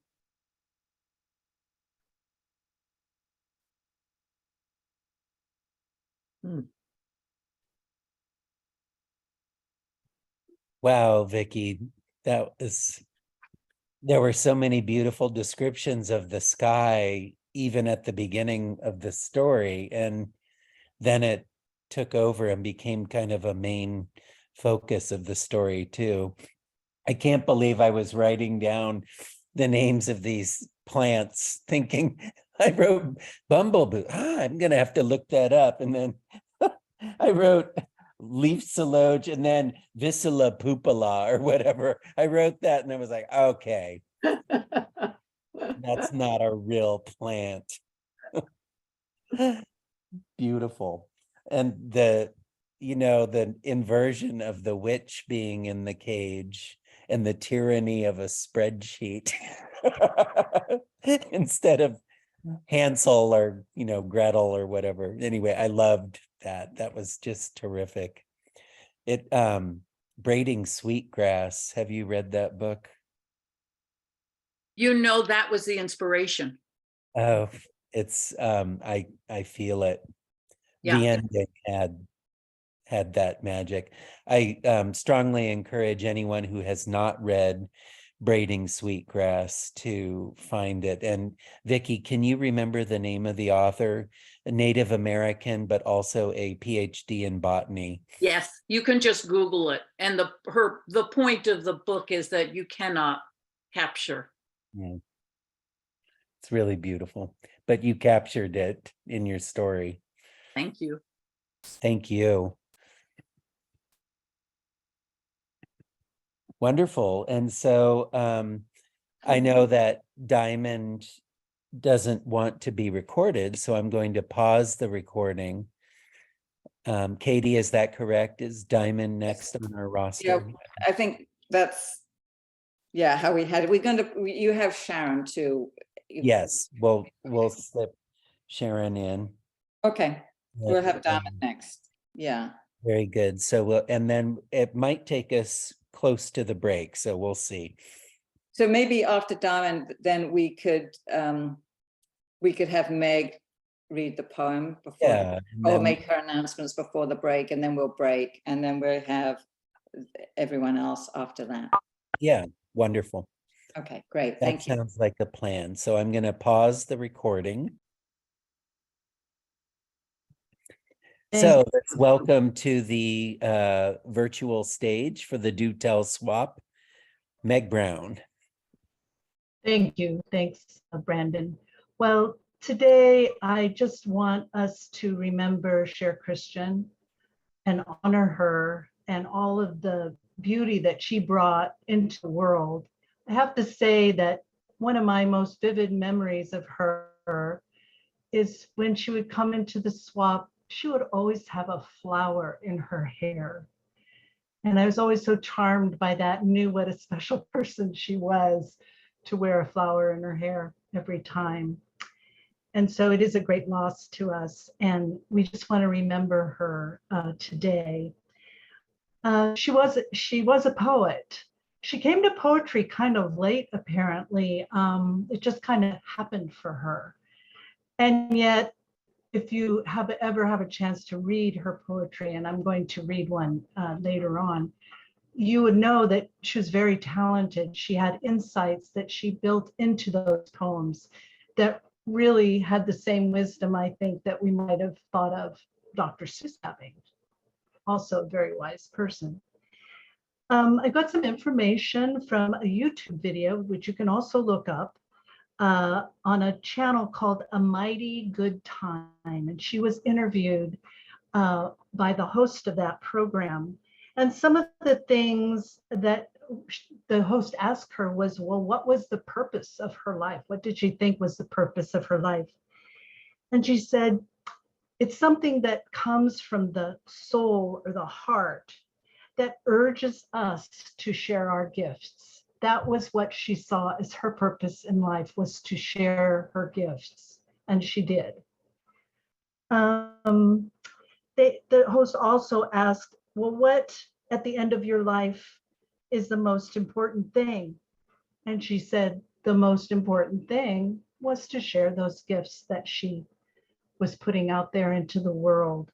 Wow, Vicky, there were so many beautiful descriptions of the sky, even at the beginning of the story. And then it took over and became kind of a main focus of the story too. I can't believe I was writing down the names of these plants thinking I wrote bumblebee. I'm going to have to look that up. And then I wrote leaf saloge and then Viscilla pupilla or whatever. I wrote that and I was like, okay, that's not a real plant. Beautiful. And the inversion of the witch being in the cage and the tyranny of a spreadsheet instead of Hansel or, Gretel or whatever. Anyway, I loved that. That was just terrific. Braiding Sweetgrass. Have you read that book? That was the inspiration. Oh, it's I feel it. Yeah. The ending had that magic. I strongly encourage anyone who has not read Braiding Sweetgrass to find it. And Vicky, can you remember the name of the author? A Native American, but also a PhD in botany. Yes, you can just Google it. And the point of the book is that you cannot capture. Yeah. It's really beautiful, but you captured it in your story. Thank you. Thank you. Wonderful. And so I know that Diamond doesn't want to be recorded, so I'm going to pause the recording. Katie, is that correct? Is Diamond next on our roster? Yeah, I think that's, how we had it. You have Sharon too. Yes, we'll slip Sharon in. Okay, we'll have Diamond next. Yeah. Very good. So and then it might take us close to the break, so we'll see. So maybe after Diamond, then we could have Meg read the poem before, Yeah. and or then- make her announcements before the break, and then we'll break, and then we'll have everyone else after that. Yeah, wonderful. Okay, great. That Thank you. sounds like a plan. So I'm going to pause the recording. So let's welcome to the virtual stage for the Do Tell Swap, Meg Brown. Thank you. Thanks, Brandon. Well, today I just want us to remember Cher Christian and honor her and all of the beauty that she brought into the world. I have to say that one of my most vivid memories of her is when she would come into the swap, she would always have a flower in her hair. And I was always so charmed by that, knew what a special person she was to wear a flower in her hair every time. And so it is a great loss to us. And we just want to remember her today. She was a poet. She came to poetry kind of late, apparently. It just kind of happened for her. And yet, if you ever have a chance to read her poetry, and I'm going to read one later on, you would know that she was very talented. She had insights that she built into those poems that really had the same wisdom, I think, that we might have thought of Dr. Seuss having. Also a very wise person. I got some information from a YouTube video, which you can also look up, on a channel called A Mighty Good Time. And she was interviewed by the host of that program. And some of the things that the host asked her was, well, what was the purpose of her life? What did she think was the purpose of her life? And she said, it's something that comes from the soul or the heart that urges us to share our gifts. That was what she saw as her purpose in life, was to share her gifts, and she did. The host also asked, well, what at the end of your life is the most important thing? And she said the most important thing was to share those gifts that she was putting out there into the world.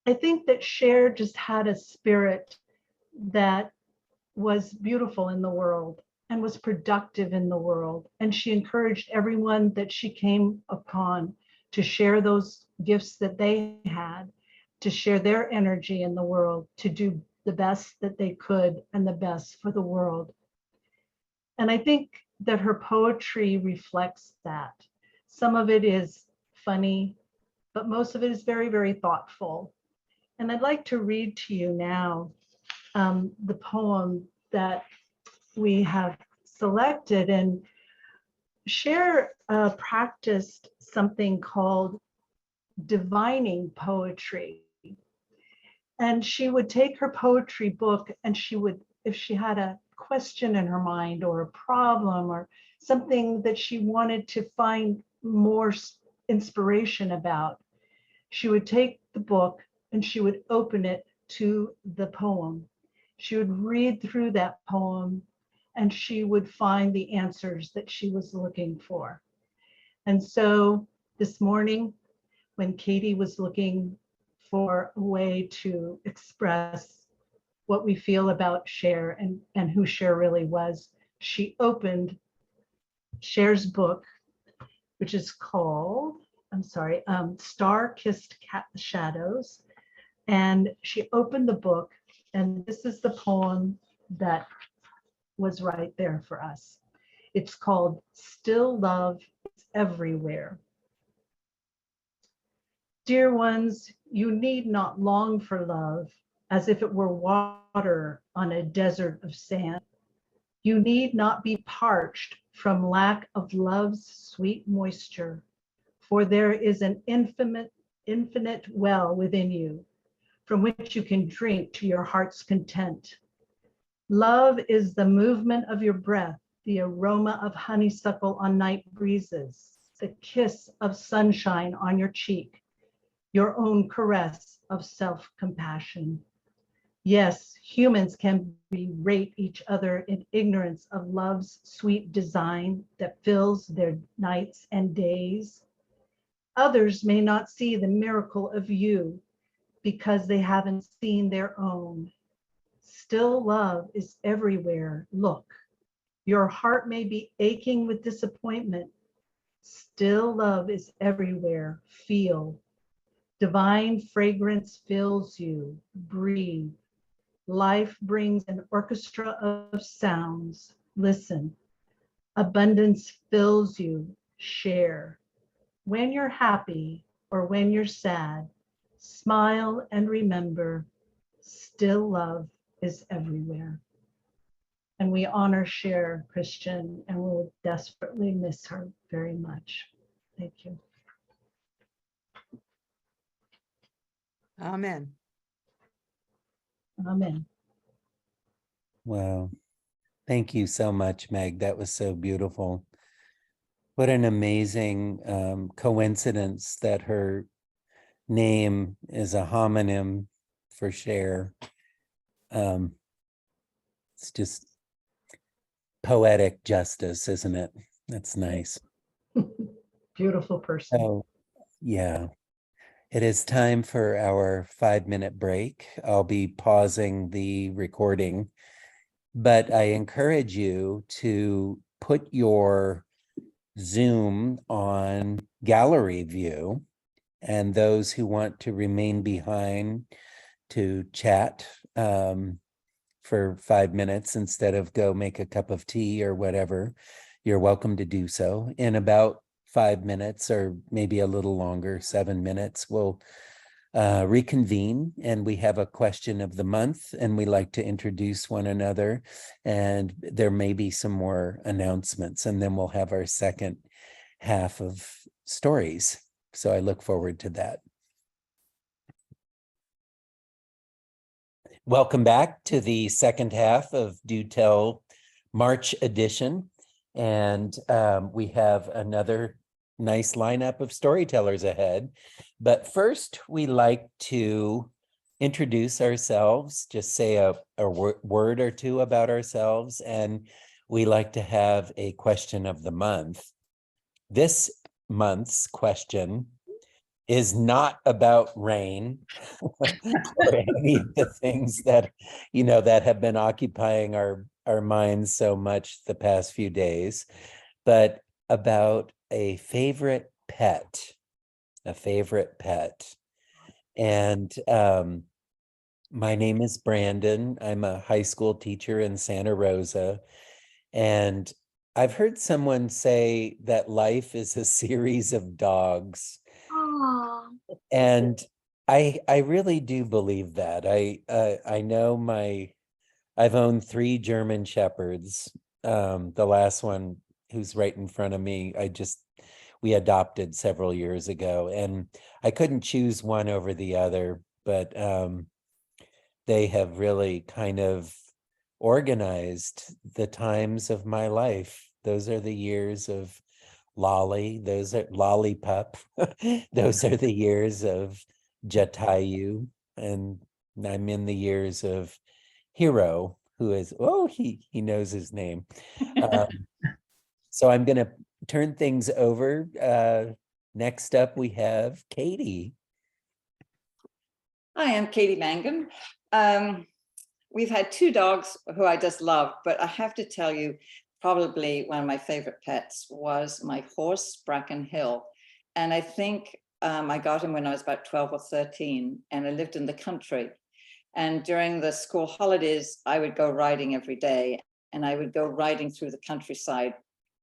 I think that Cher just had a spirit that was beautiful in the world and was productive in the world. And she encouraged everyone that she came upon to share those gifts that they had, to share their energy in the world, to do the best that they could and the best for the world. And I think that her poetry reflects that. Some of it is funny, but most of it is very, very thoughtful. And I'd like to read to you now the poem that we have selected. And Cher practiced something called divining poetry. And she would take her poetry book and she would, if she had a question in her mind or a problem or something that she wanted to find more inspiration about, she would take the book and she would open it to the poem. She would read through that poem and she would find the answers that she was looking for. And so this morning, when Katie was looking for a way to express what we feel about Cher and who Cher really was, she opened Cher's book, which is called, Star-Kissed Shadows. And she opened the book, and this is the poem that was right there for us. It's called Still Love is Everywhere. Dear ones, you need not long for love as if it were water on a desert of sand. You need not be parched from lack of love's sweet moisture, for there is an infinite well within you from which you can drink to your heart's content. Love is the movement of your breath, the aroma of honeysuckle on night breezes, the kiss of sunshine on your cheek, your own caress of self-compassion. Yes, humans can berate each other in ignorance of love's sweet design that fills their nights and days. Others may not see the miracle of you because they haven't seen their own. Still, love is everywhere. Look, your heart may be aching with disappointment. Still, love is everywhere. Feel. Divine fragrance fills you. Breathe. Life brings an orchestra of sounds. Listen. Abundance fills you. Share. When you're happy or when you're sad, smile and remember, still love is everywhere. And we honor Cher, Christian, and we'll desperately miss her very much. Thank you. Amen. Amen. Wow. Thank you so much, Meg. That was so beautiful. What an amazing coincidence that her name is a homonym for Cher. It's just poetic justice, isn't it? That's nice. Beautiful person. Oh, yeah. It is time for our 5-minute break. I'll be pausing the recording, but I encourage you to put your Zoom on gallery view, and those who want to remain behind to chat for 5 minutes instead of go make a cup of tea or whatever, you're welcome to do so. In about 5 minutes or maybe a little longer, 7 minutes, we'll reconvene, and we have a question of the month, and we like to introduce one another, and there may be some more announcements, and then we'll have our second half of stories. So I look forward to that. Welcome back to the second half of Do Tell March edition. And we have another nice lineup of storytellers ahead. But first, we like to introduce ourselves, just say a word or two about ourselves, and we like to have a question of the month. This month's question is not about rain or any of the things that, that have been occupying our minds so much the past few days, but about a favorite pet, And my name is Brandon. I'm a high school teacher in Santa Rosa. And I've heard someone say that life is a series of dogs. And I really do believe that. I know I've owned 3 German Shepherds. The last one, who's right in front of me, we adopted several years ago, and I couldn't choose one over the other, but they have really kind of organized the times of my life. Those are the years of Lolly, those are Lollipop. Those are the years of Jatayu, and I'm in the years of Hero, who is, he knows his name. So I'm going to turn things over. Next up, we have Katie. Hi, I'm Katie Mangan. We've had 2 dogs who I just love, but I have to tell you, probably one of my favorite pets was my horse, Bracken Hill. And I think I got him when I was about 12 or 13, and I lived in the country. And during the school holidays, I would go riding every day, and I would go riding through the countryside,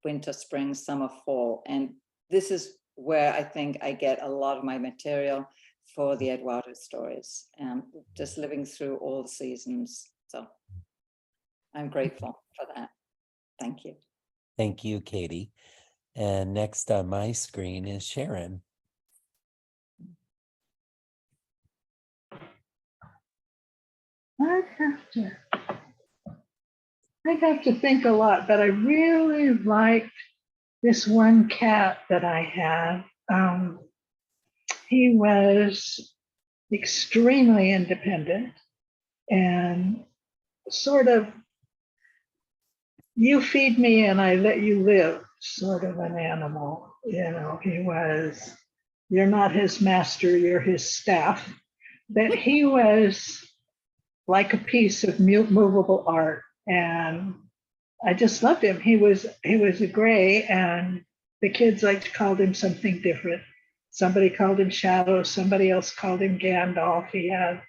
winter, spring, summer, fall. And this is where I think I get a lot of my material for the Eduardo stories, and just living through all the seasons. So I'm grateful for that. Thank you. Thank you, Katie. And next on my screen is Sharon. I'd have to think a lot, but I really liked this one cat that I had. He was extremely independent and sort of, you feed me and I let you live, sort of an animal. He was you're not his master, you're his staff, that he was like a piece of movable art. And I just loved him. He was a gray, and the kids like called him something different. Somebody called him Shadow, somebody else called him Gandalf. He had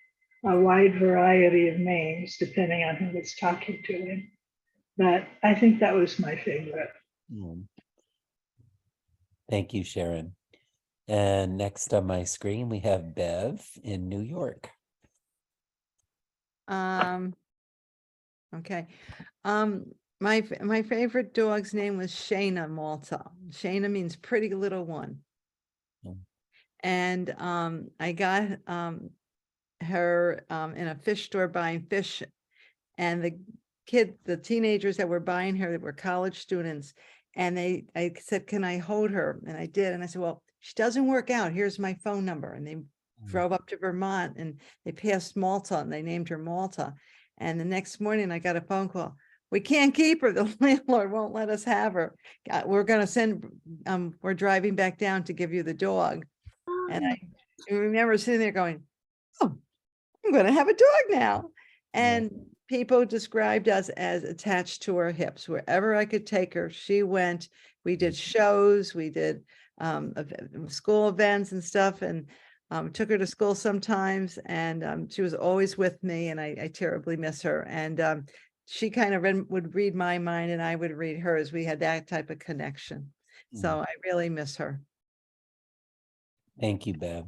a wide variety of names depending on who was talking to him. But I think that was my favorite. Thank you, Sharon. And next on my screen, we have Bev in New York. Okay. My favorite dog's name was Shayna Malta. Shayna means pretty little one. Mm. And I got her in a fish store buying fish, and the teenagers that were buying her, that were college students, and I said, can I hold her? And I did. And I said, well, she doesn't work out. Here's my phone number. And they drove up to Vermont, and they passed Malta, and they named her Malta. And the next morning I got a phone call. We can't keep her. The landlord won't let us have her. We're going to we're driving back down to give you the dog. And I remember sitting there going, oh, I'm going to have a dog now. And people described us as attached to her hips. Wherever I could take her, she went. We did shows, we did school events and stuff, and took her to school sometimes. And she was always with me, and I terribly miss her. And she kind of would read my mind, and I would read hers. We had that type of connection. So I really miss her. Thank you, Bev.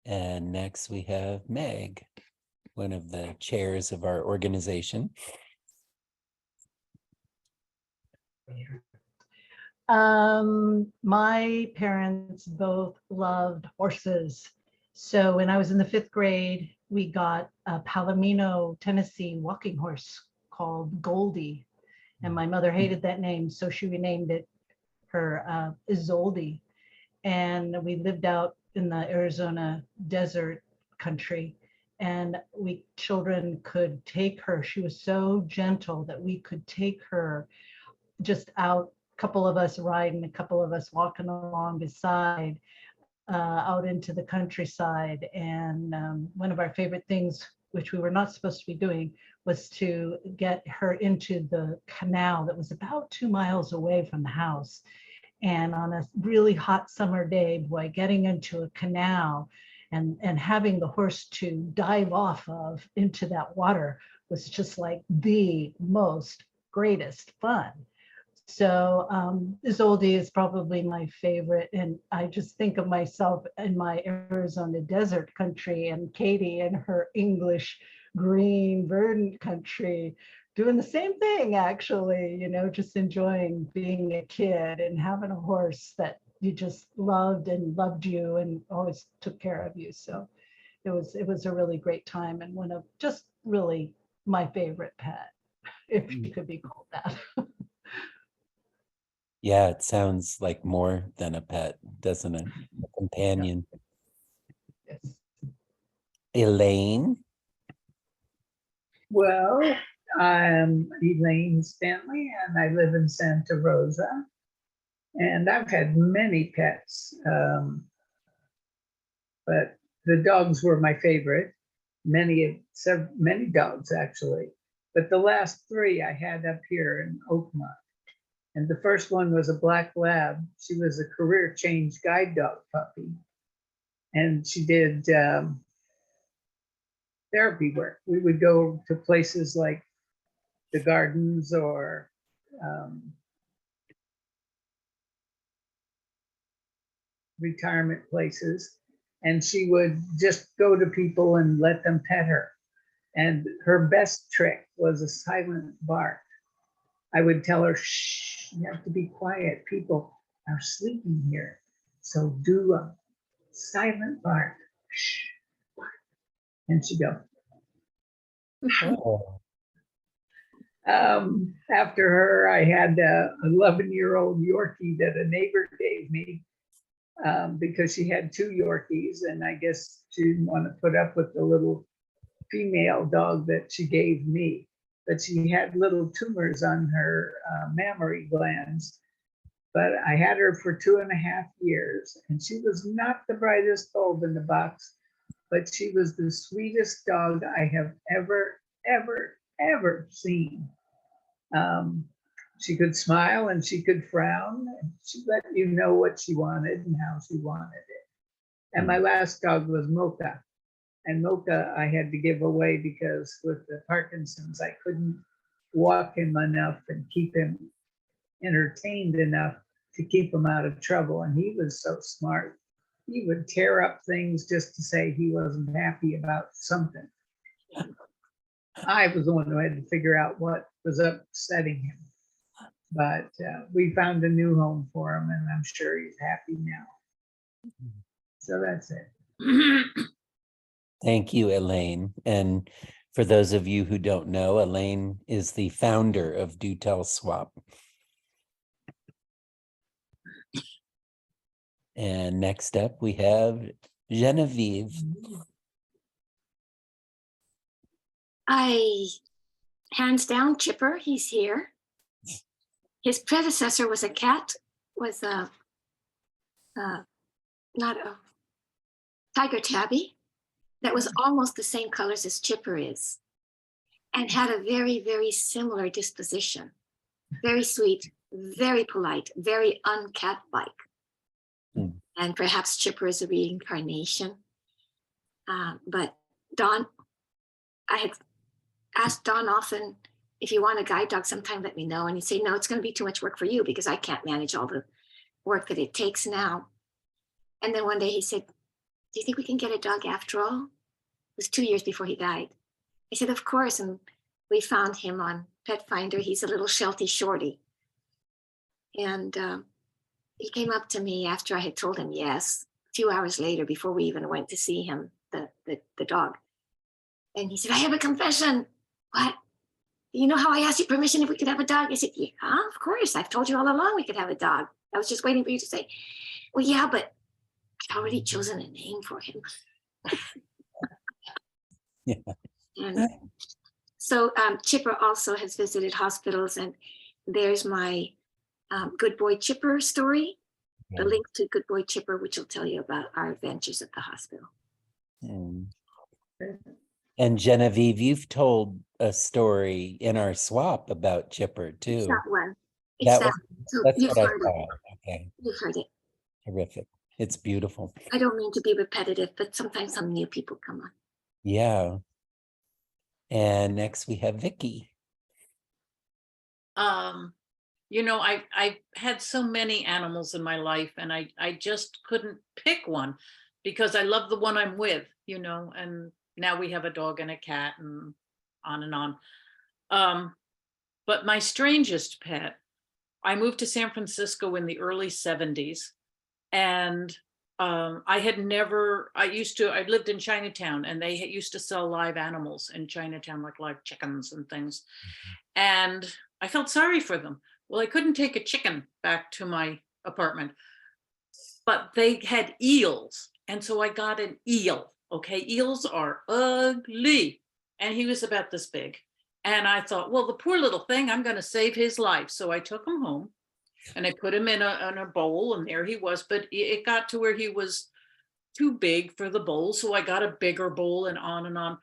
And next we have Meg, one of the chairs of our organization. My parents both loved horses. So when I was in the 5th grade, we got a Palomino, Tennessee walking horse called Goldie. And my mother hated that name, so she renamed it her Isolde. And we lived out in the Arizona desert country, and we children could take her. She was so gentle that we could take her just out, a couple of us riding, a couple of us walking along beside, out into the countryside. And one of our favorite things, which we were not supposed to be doing, was to get her into the canal that was about 2 miles away from the house. And on a really hot summer day, boy, getting into a canal and having the horse to dive off of into that water was just like the most greatest fun. So Isolde is probably my favorite. And I just think of myself in my Arizona desert country, and Katie in her English green verdant country, doing the same thing, actually, just enjoying being a kid and having a horse that you just loved and loved you and always took care of you. So it was a really great time, and one of just really my favorite pet, if you could be called that. Yeah, it sounds like more than a pet, doesn't it? A companion. Yes. Elaine. Well, I'm Elaine Stanley, and I live in Santa Rosa. And I've had many pets, but the dogs were my favorite. Many dogs, actually. But the last 3 I had up here in Oakmont. And the first one was a black lab. She was a career change guide dog puppy. And she did therapy work. We would go to places like the gardens or retirement places. And she would just go to people and let them pet her. And her best trick was a silent bark. I would tell her, shh, you have to be quiet. People are sleeping here. So do a silent bark. Shh, bark. And she'd go. Oh. After her, I had a 11-year-old Yorkie that a neighbor gave me because she had 2 Yorkies, and I guess she didn't want to put up with the little female dog that she gave me. But she had little tumors on her mammary glands, but I had her for 2.5 years, and she was not the brightest bulb in the box, but she was the sweetest dog I have ever seen. She could smile and she could frown, and she let you know what she wanted and how she wanted it. And my last dog was Mocha. And Mocha I had to give away because with the Parkinson's, I couldn't walk him enough and keep him entertained enough to keep him out of trouble. And he was so smart. He would tear up things just to say he wasn't happy about something. I was the one who had to figure out what was upsetting him. But we found a new home for him, and I'm sure he's happy now. So that's it. Thank you, Elaine. And for those of you who don't know, Elaine is the founder of Do Tell Swap. And next up, we have Genevieve. Hands down, Chipper, he's here. His predecessor was a cat, was not a tiger tabby that was almost the same colors as Chipper is, and had a very, very similar disposition. Very sweet, very polite, very uncat-like. And perhaps Chipper is a reincarnation. But Don, I had asked Don often, if you want a guide dog, sometime let me know. And he'd say, no, it's going to be too much work for you because I can't manage all the work that it takes now. And then one day he said, do you think we can get a dog after all? It was 2 years before he died. I said, of course. And we found him on Pet Finder. He's a little Sheltie shorty. And he came up to me after I had told him yes, a few hours later before we even went to see him, the dog. And he said, I have a confession. What? You know how I asked you permission if we could have a dog? I said, yeah, of course. I've told you all along we could have a dog. I was just waiting for you to say, well, yeah, but I'd already chosen a name for him. Yeah. And so Chipper also has visited hospitals, and there's my Good Boy Chipper story, the link to Good Boy Chipper, which will tell you about our adventures at the hospital. And Genevieve, you've told a story in our swap about Chipper too. It's that one. That It's was, So that's you've what I heard thought. it. Okay, You've heard it. terrific. It's beautiful. I don't mean to be repetitive, but sometimes some new people come on. Yeah. And next we have Vicky. You know, I had so many animals in my life, and I just couldn't pick one because I love the one I'm with, you know, and now we have a dog and a cat and on and on. But my strangest pet, I moved to San Francisco in the early 70s, and I lived in Chinatown, and they used to sell live animals in Chinatown, like live chickens and things. And I felt sorry for them. Well, I couldn't take a chicken back to my apartment, but they had eels. And so I got an eel. Okay, eels are ugly. And he was about this big. And I thought, well, the poor little thing, I'm going to save his life. So I took him home and I put him in a bowl, and there he was. But it got to where he was too big for the bowl. So I got a bigger bowl, and on and on.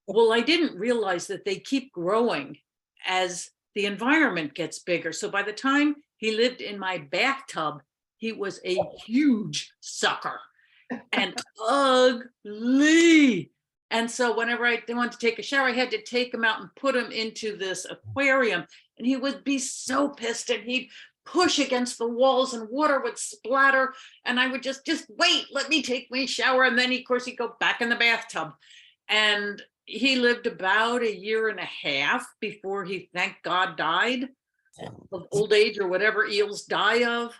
Well, I didn't realize that they keep growing as the environment gets bigger. So by the time he lived in my bathtub, he was a huge sucker and ugly. And so whenever I wanted to take a shower, I had to take him out and put him into this aquarium, and he would be so pissed, and he'd push against the walls and water would splatter. And I would just wait, let me take my shower. And then of course he'd go back in the bathtub. And he lived about 1.5 years before he, thank God, died of old age or whatever eels die of.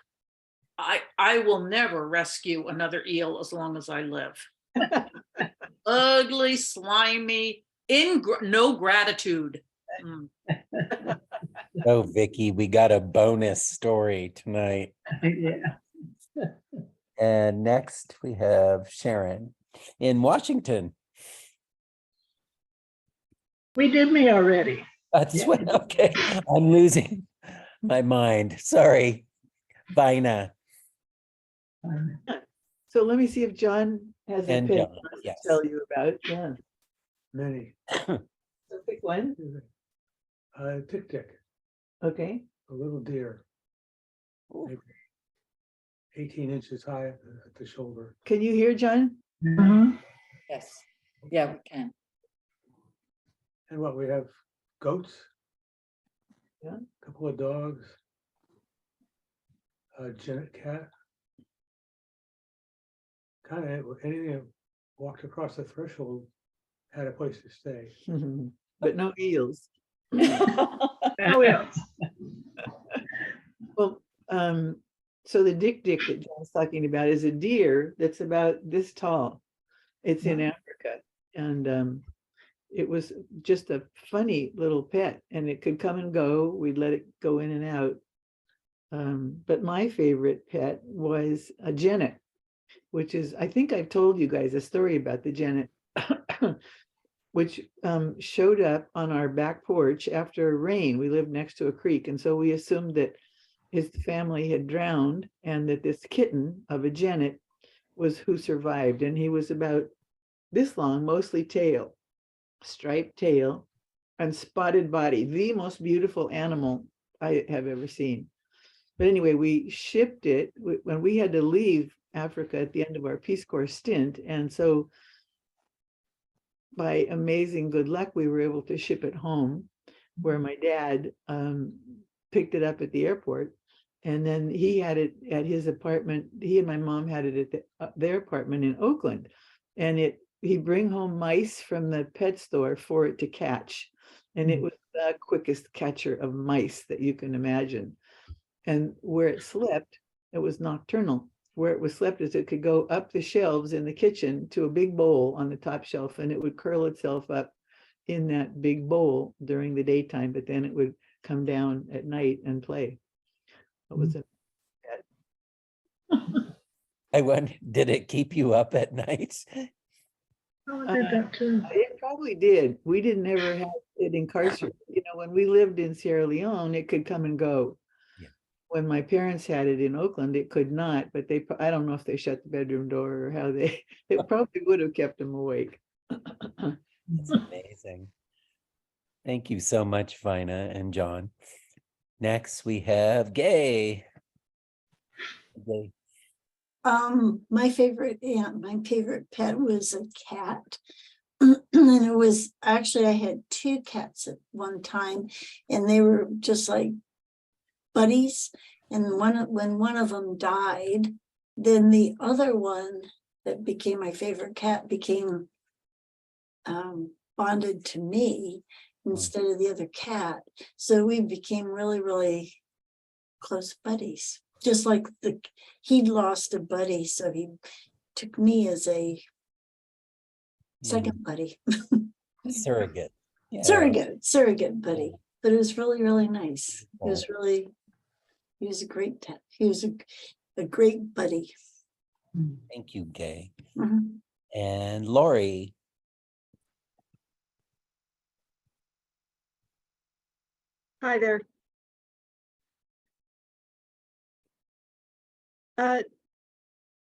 I will never rescue another eel as long as I live. Ugly, slimy, no gratitude. Oh, Vicky, we got a bonus story tonight. Yeah. And next we have Sharon in Washington. We did me already. That's Yeah. what, okay, I'm losing my mind. Sorry. Vina So let me see if John has a and pet he John. wants to Yes. tell you about. Yeah. Many. So pick one. Tick-tick, Okay. a little deer, Ooh. maybe 18 inches high at the shoulder. Can you hear John? Mhm. Yes, yeah, we can. And what, we have goats? Yeah. A couple of dogs. A genet cat. Kind of anything that walked across the threshold had a place to stay. But no eels. Oh, yeah. Well, so the dick that John's talking about is a deer that's about this tall. It's in Africa, and it was just a funny little pet, and it could come and go. We'd let it go in and out. But my favorite pet was a genet, which is, I think I've told you guys a story about the genet, which showed up on our back porch after rain. We lived next to a creek, and so we assumed that his family had drowned and that this kitten of a genet was who survived. And he was about this long, mostly tail, striped tail and spotted body, the most beautiful animal I have ever seen. But anyway, we shipped it when we had to leave Africa at the end of our Peace Corps stint. And so by amazing good luck, we were able to ship it home, where my dad picked it up at the airport. And then he had it at his apartment. He and my mom had it at their apartment in Oakland. And he'd bring home mice from the pet store for it to catch. And it was the quickest catcher of mice that you can imagine. And where it slept, it was nocturnal. Where it was slept is it could go up the shelves in the kitchen to a big bowl on the top shelf, and it would curl itself up in that big bowl during the daytime, but then it would come down at night and play. It was a I wonder, did it keep you up at night? Oh, I did that too. It probably did. We didn't ever have it incarcerated. You know, when we lived in Sierra Leone, it could come and go. Yeah. When my parents had it in Oakland, it could not, but I don't know if they shut the bedroom door or how it probably would have kept them awake. It's amazing. Thank you so much, Vina and John. Next, we have Gay. Gay. My favorite pet was a cat. And it was actually, I had two cats at one time, and they were just like buddies. And when one of them died, then the other one that became my favorite cat became bonded to me instead of the other cat. So we became really, really close buddies. Just like he'd lost a buddy, so he took me as a second buddy. Surrogate. Yeah. Surrogate buddy. But it was really, really nice. Oh. He was a great cat. He was a great buddy. Thank you, Gay. Mhm. And Lori. Hi there.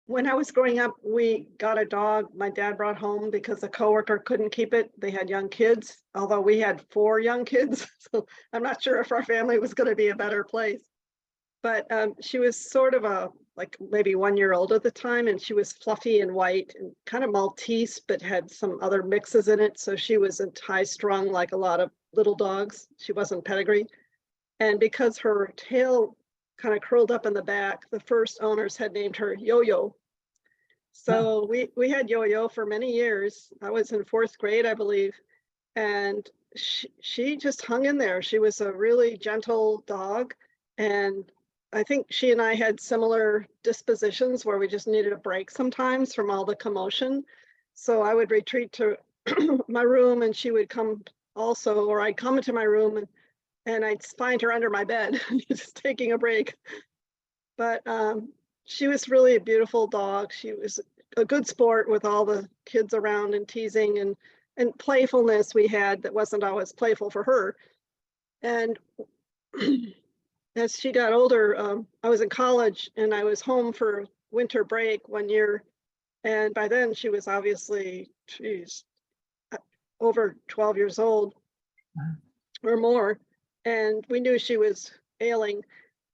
When I was growing up, we got a dog my dad brought home because a coworker couldn't keep it. They had young kids, although we had 4 young kids. So I'm not sure if our family was going to be a better place. But she was sort of like maybe 1 year old at the time, and she was fluffy and white and kind of Maltese, but had some other mixes in it. So she wasn't high strung like a lot of little dogs. She wasn't pedigree. And because her tail kind of curled up in the back, the first owners had named her Yo-Yo. So we had Yo-Yo for many years. I was in 4th grade, I believe. And she just hung in there. She was a really gentle dog. And I think she and I had similar dispositions where we just needed a break sometimes from all the commotion. So I would retreat to my room and she would come also, or I'd come into my room and I'd find her under my bed, just taking a break. But she was really a beautiful dog. She was a good sport with all the kids around and teasing and playfulness we had that wasn't always playful for her. And as she got older, I was in college and I was home for winter break one year. And by then she was obviously, she's over 12 years old or more. And we knew she was ailing.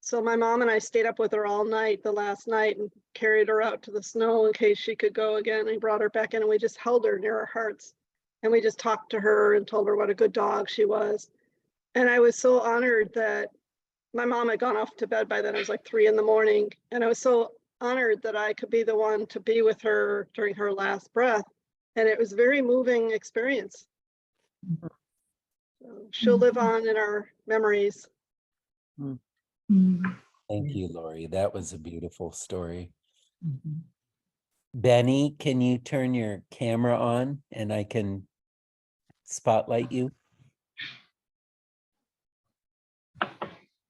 So my mom and I stayed up with her all night the last night and carried her out to the snow in case she could go again. We brought her back in and we just held her near our hearts. And we just talked to her and told her what a good dog she was. And I was so honored that my mom had gone off to bed by then. It was like 3 a.m. And I was so honored that I could be the one to be with her during her last breath. And it was a very moving experience. So she'll live on in our memories. Thank you, Lori. That was a beautiful story. Benny, can you turn your camera on and I can spotlight you?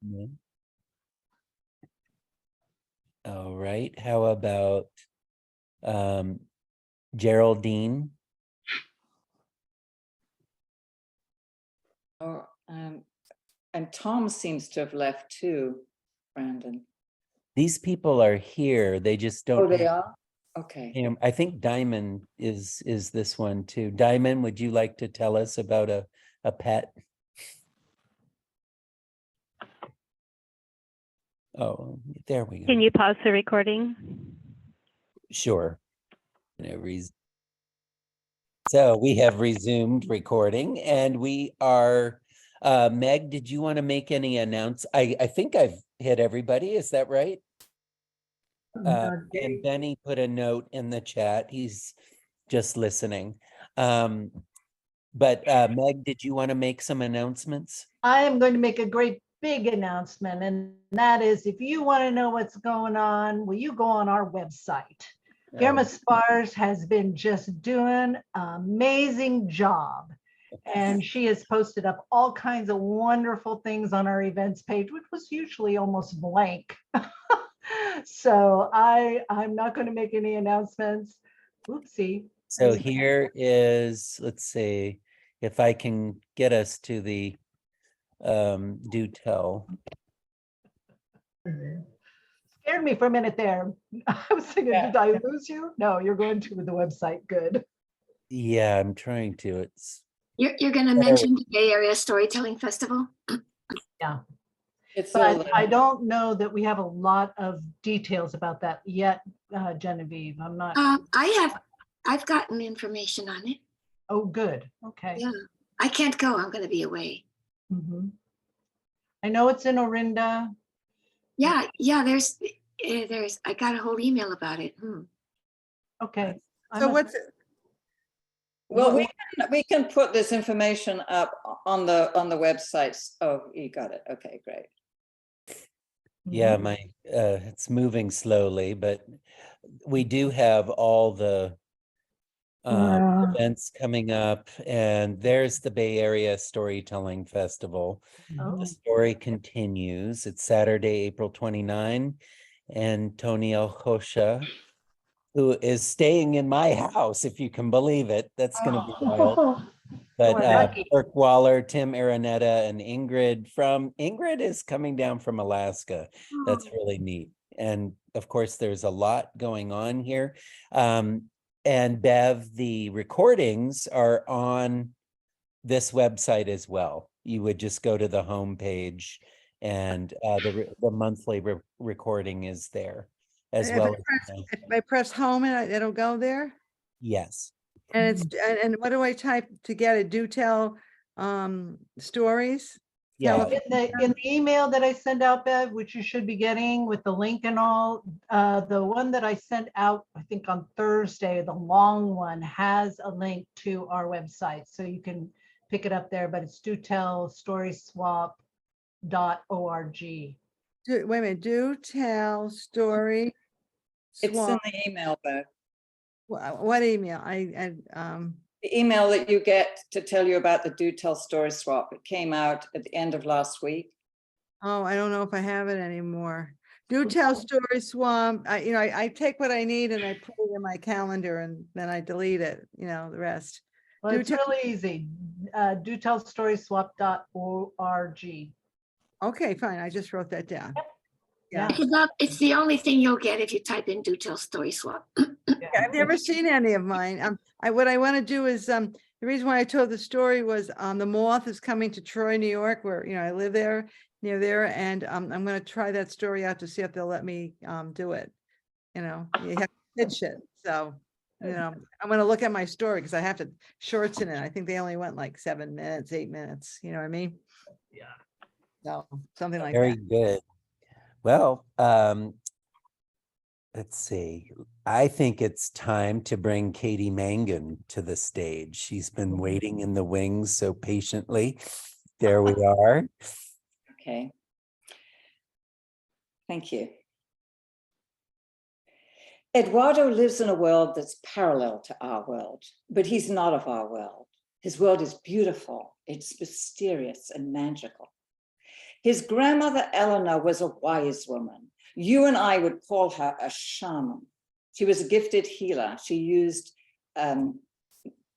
No? All right. How about Geraldine? Oh, and Tom seems to have left too, Brandon. These people are here. They just don't. Oh, they have- are? Okay. I think Diamond is this one too. Diamond, would you like to tell us about a pet? Oh, there we go. Can you pause the recording? Sure. So we have resumed recording and we are, Meg, did you want to make any I think I've hit everybody, is that right? And Benny put a note in the chat. He's just listening. But Meg, did you want to make some announcements? I am going to make a great big announcement, and that is if you want to know what's going on, will you go on our website? Irma Spars has been just doing an amazing job. And she has posted up all kinds of wonderful things on our events page, which was usually almost blank. So I'm not going to make any announcements. Oopsie. So here is, let's see, if I can get us to the do tell. Scared me for a minute there. I was thinking, did I lose you? No, you're going to the website. Good. Yeah, I'm trying to. It's You're going to mention the Bay Area Storytelling Festival? Yeah. It's all But I don't know that we have a lot of details about that yet, Genevieve. I'm not. I've gotten information on it. Oh, good. Okay. Yeah, I can't go. I'm going to be away. Mhm. I know it's in Orinda. Yeah. There's. I got a whole email about it. Okay. So what's it? well, we can put this information up on the websites. Oh, you got it. Okay, great. yeah, it's moving slowly, but we do have all the events coming up, and there's the Bay Area Storytelling Festival. Oh. The story continues. It's Saturday, April 29, and Tony Aljosa, who is staying in my house, if you can believe it. That's going to be wild. But Kirk Waller, Tim Araneta, and Ingrid is coming down from Alaska. That's really neat. And of course, there's a lot going on here. And Bev, the recordings are on this website as well. You would just go to the homepage and the monthly recording is there as well. If I press home and it'll go there? Yes. And and what do I type to get it? Do tell stories? Yeah. In the email that I send out, Bev, which you should be getting with the link and all, the one that I sent out, I think on Thursday, the long one has a link to our website. So you can pick it up there, but it's dotellstoryswap.org. Wait a minute, do tell story. It's in swap. the email, Bev. What email? The email that you get to tell you about the Do Tell Story Swap. It came out at the end of last week. Oh, I don't know if I have it anymore. Do tell story swamp. I take what I need and I put it in my calendar and then I delete it, the rest. Well, it's really easy. Dotellstoryswap.org. Okay, fine. I just wrote that down. Yeah. It's the only thing you'll get if you type in Do Tell Story Swap. I've never seen any of mine. What I want to do is, the reason why I told the story was, the Moth is coming to Troy, New York, where, I live there, near there, and, I'm going to try that story out to see if they'll let me, do it. You have to pitch it. So, I'm going to look at my story because I have to shorten it. I think they only went like 7 minutes, 8 minutes. You know what I mean? Yeah. So something like Very that. good. Well, let's see. I think it's time to bring Katie Mangan to the stage. She's been waiting in the wings so patiently. There we are. Okay. Thank you. Eduardo lives in a world that's parallel to our world, but he's not of our world. His world is beautiful, it's mysterious and magical. His grandmother Eleanor was a wise woman. You and I would call her a shaman. She was a gifted healer. She used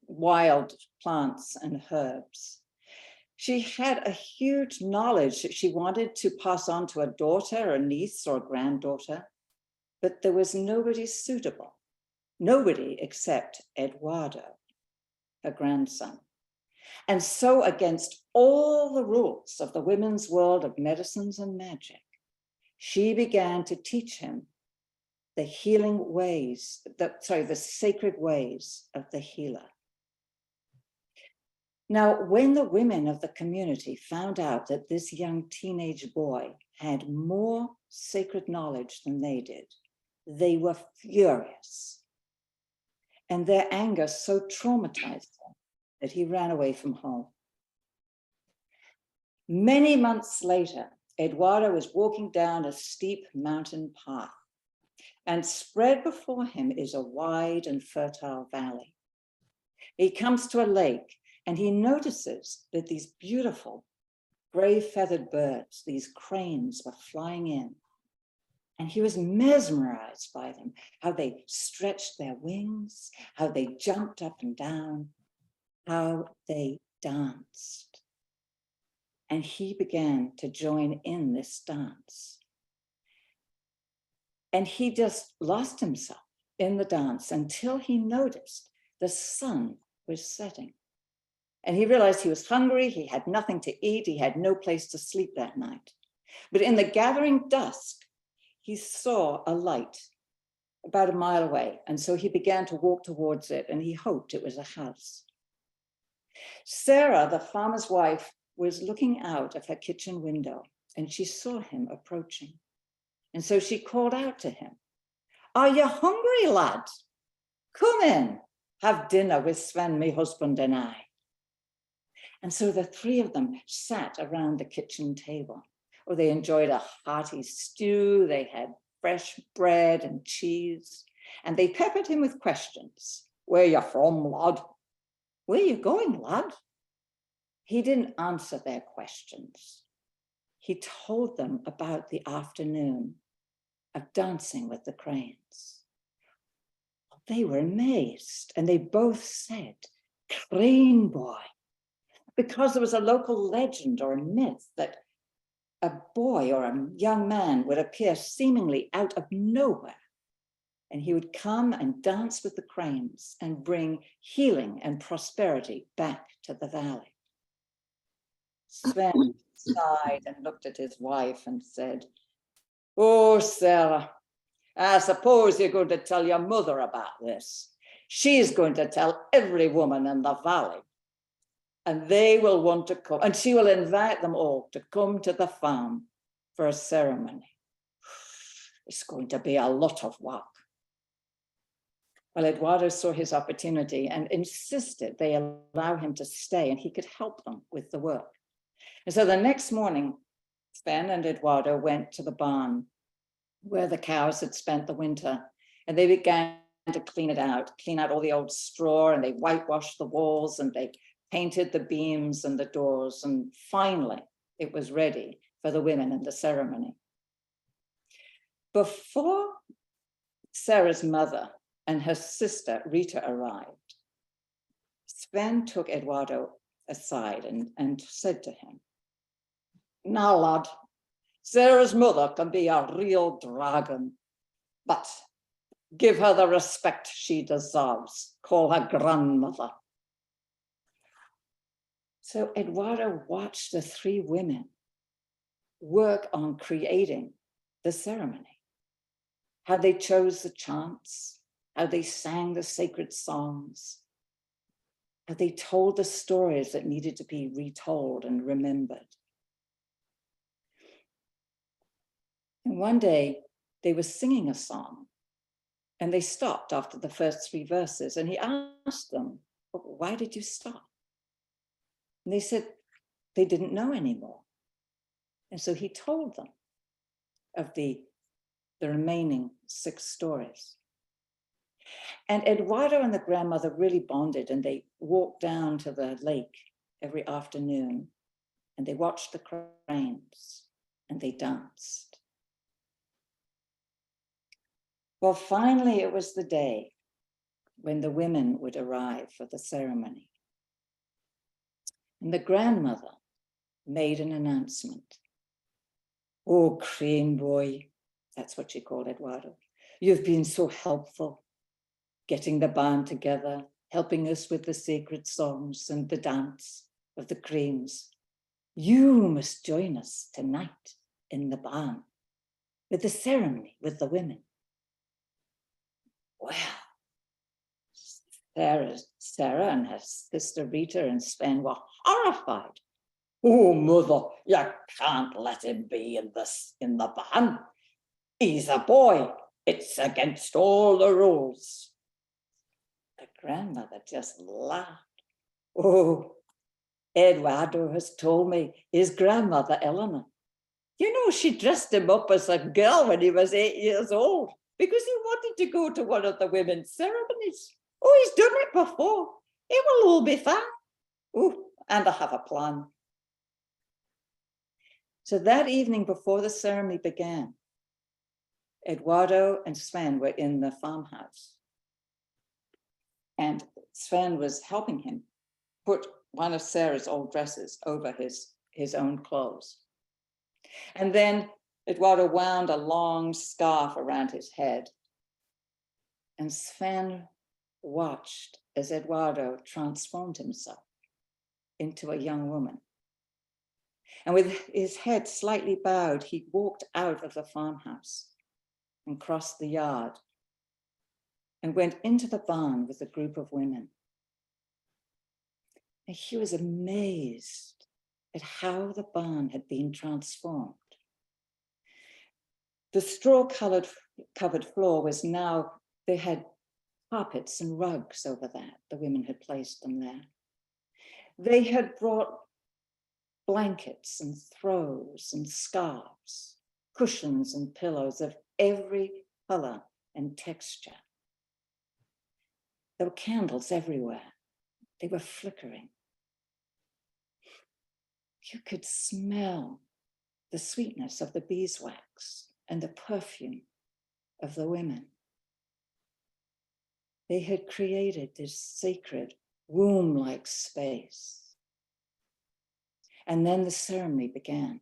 wild plants and herbs. She had a huge knowledge that she wanted to pass on to a daughter, a niece, or a granddaughter, but there was nobody suitable, nobody except Eduardo, her grandson. And so, against all the rules of the women's world of medicines and magic, she began to teach him the healing ways, the sacred ways of the healer. Now, when the women of the community found out that this young teenage boy had more sacred knowledge than they did, they were furious. And their anger so traumatized him that he ran away from home. Many months later, Eduardo was walking down a steep mountain path, and spread before him is a wide and fertile valley. He comes to a lake, and he notices that these beautiful gray-feathered birds, these cranes, were flying in. And he was mesmerized by them, how they stretched their wings, how they jumped up and down, how they danced. And he began to join in this dance. And he just lost himself in the dance until he noticed the sun was setting. And he realized he was hungry, he had nothing to eat, he had no place to sleep that night. But in the gathering dusk, he saw a light about a mile away. And so he began to walk towards it, and he hoped it was a house. Sarah, the farmer's wife, was looking out of her kitchen window, and she saw him approaching. And so she called out to him, "Are you hungry, lad? Come in, have dinner with Sven, my husband, and I." And so the three of them sat around the kitchen table. Oh, they enjoyed a hearty stew. They had fresh bread and cheese, and they peppered him with questions. "Where you from, lad? Where you going, lad?" He didn't answer their questions. He told them about the afternoon of dancing with the cranes. They were amazed, and they both said, "Crane boy," because there was a local legend or a myth that a boy or a young man would appear seemingly out of nowhere, and he would come and dance with the cranes and bring healing and prosperity back to the valley. Sven sighed and looked at his wife and said, "Oh, Sarah, I suppose you're going to tell your mother about this. She's going to tell every woman in the valley, and they will want to come, and she will invite them all to come to the farm for a ceremony. It's going to be a lot of work." Well, Eduardo saw his opportunity and insisted they allow him to stay, and he could help them with the work. And so the next morning, Sven and Eduardo went to the barn where the cows had spent the winter, and they began to clean out all the old straw, and they whitewashed the walls, and they painted the beams and the doors, and finally it was ready for the women in the ceremony. Before Sarah's mother and her sister Rita arrived, Sven took Eduardo aside and said to him, Now, lad, Sarah's mother can be a real dragon, but give her the respect she deserves. Call her grandmother. So Eduardo watched the three women work on creating the ceremony. How they chose the chants, how they sang the sacred songs, how they told the stories that needed to be retold and remembered. And one day they were singing a song and they stopped after the first three verses, and he asked them, why did you stop? And they said they didn't know anymore. And so he told them of the remaining 6 stories. And Eduardo and the grandmother really bonded, and they walked down to the lake every afternoon and they watched the cranes and they danced. Well, finally, it was the day when the women would arrive for the ceremony. And the grandmother made an announcement. Oh, crane boy, that's what she called Eduardo. You've been so helpful, getting the band together, helping us with the sacred songs and the dance of the cranes. You must join us tonight in the barn with the ceremony with the women. Well, Sarah and her sister Rita and Sven were horrified. Oh, mother, you can't let him be in the barn. He's a boy. It's against all the rules. The grandmother just laughed. Oh, Eduardo has told me his grandmother, Eleanor. You know, she dressed him up as a girl when he was 8 years old because he wanted to go to one of the women's ceremonies. Oh, he's done it before. It will all be fine. Oh, and I have a plan. So that evening before the ceremony began, Eduardo and Sven were in the farmhouse. And Sven was helping him put one of Sarah's old dresses over his own clothes. And then Eduardo wound a long scarf around his head. And Sven watched as Eduardo transformed himself into a young woman. And with his head slightly bowed, he walked out of the farmhouse and crossed the yard and went into the barn with a group of women. And he was amazed at how the barn had been transformed. The straw-covered floor was now, they had carpets and rugs over that. The women had placed them there. They had brought blankets and throws and scarves, cushions and pillows of every color and texture. There were candles everywhere. They were flickering. You could smell the sweetness of the beeswax and the perfume of the women. They had created this sacred womb-like space. And then the ceremony began.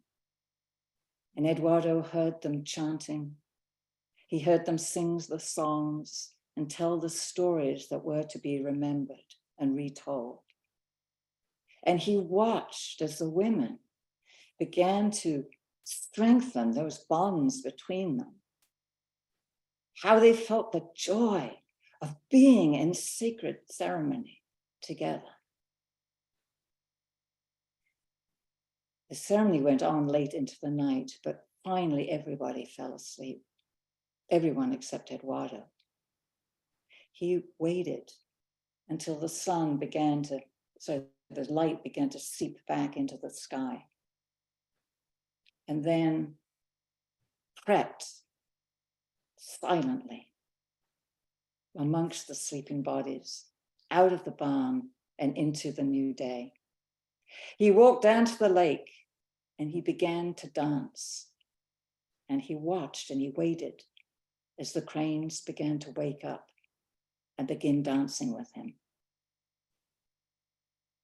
And Eduardo heard them chanting. He heard them sing the songs and tell the stories that were to be remembered and retold. And he watched as the women began to strengthen those bonds between them. How they felt the joy of being in sacred ceremony together. The ceremony went on late into the night, but finally everybody fell asleep. Everyone except Eduardo. He waited until the sun began to, so the light began to seep back into the sky. And then crept silently amongst the sleeping bodies, out of the barn and into the new day. He walked down to the lake and he began to dance. And he watched and he waited as the cranes began to wake up and begin dancing with him.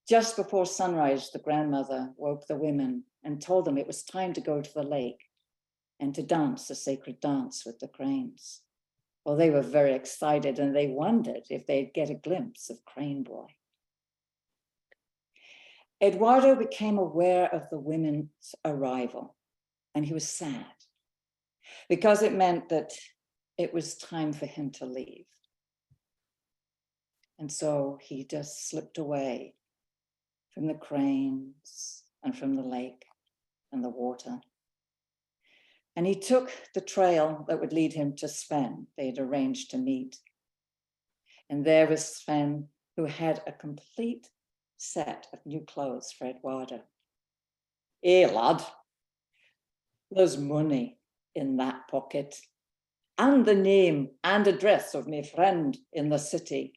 Just before sunrise, the grandmother woke the women and told them it was time to go to the lake and to dance the sacred dance with the cranes. Well, they were very excited and they wondered if they'd get a glimpse of Crane Boy. Eduardo became aware of the women's arrival and he was sad because it meant that it was time for him to leave. And so he just slipped away from the cranes and from the lake and the water. And he took the trail that would lead him to Sven. They had arranged to meet. And there was Sven, who had a complete set of new clothes for Eduardo. Hey, lad, there's money in that pocket, and the name and address of my friend in the city.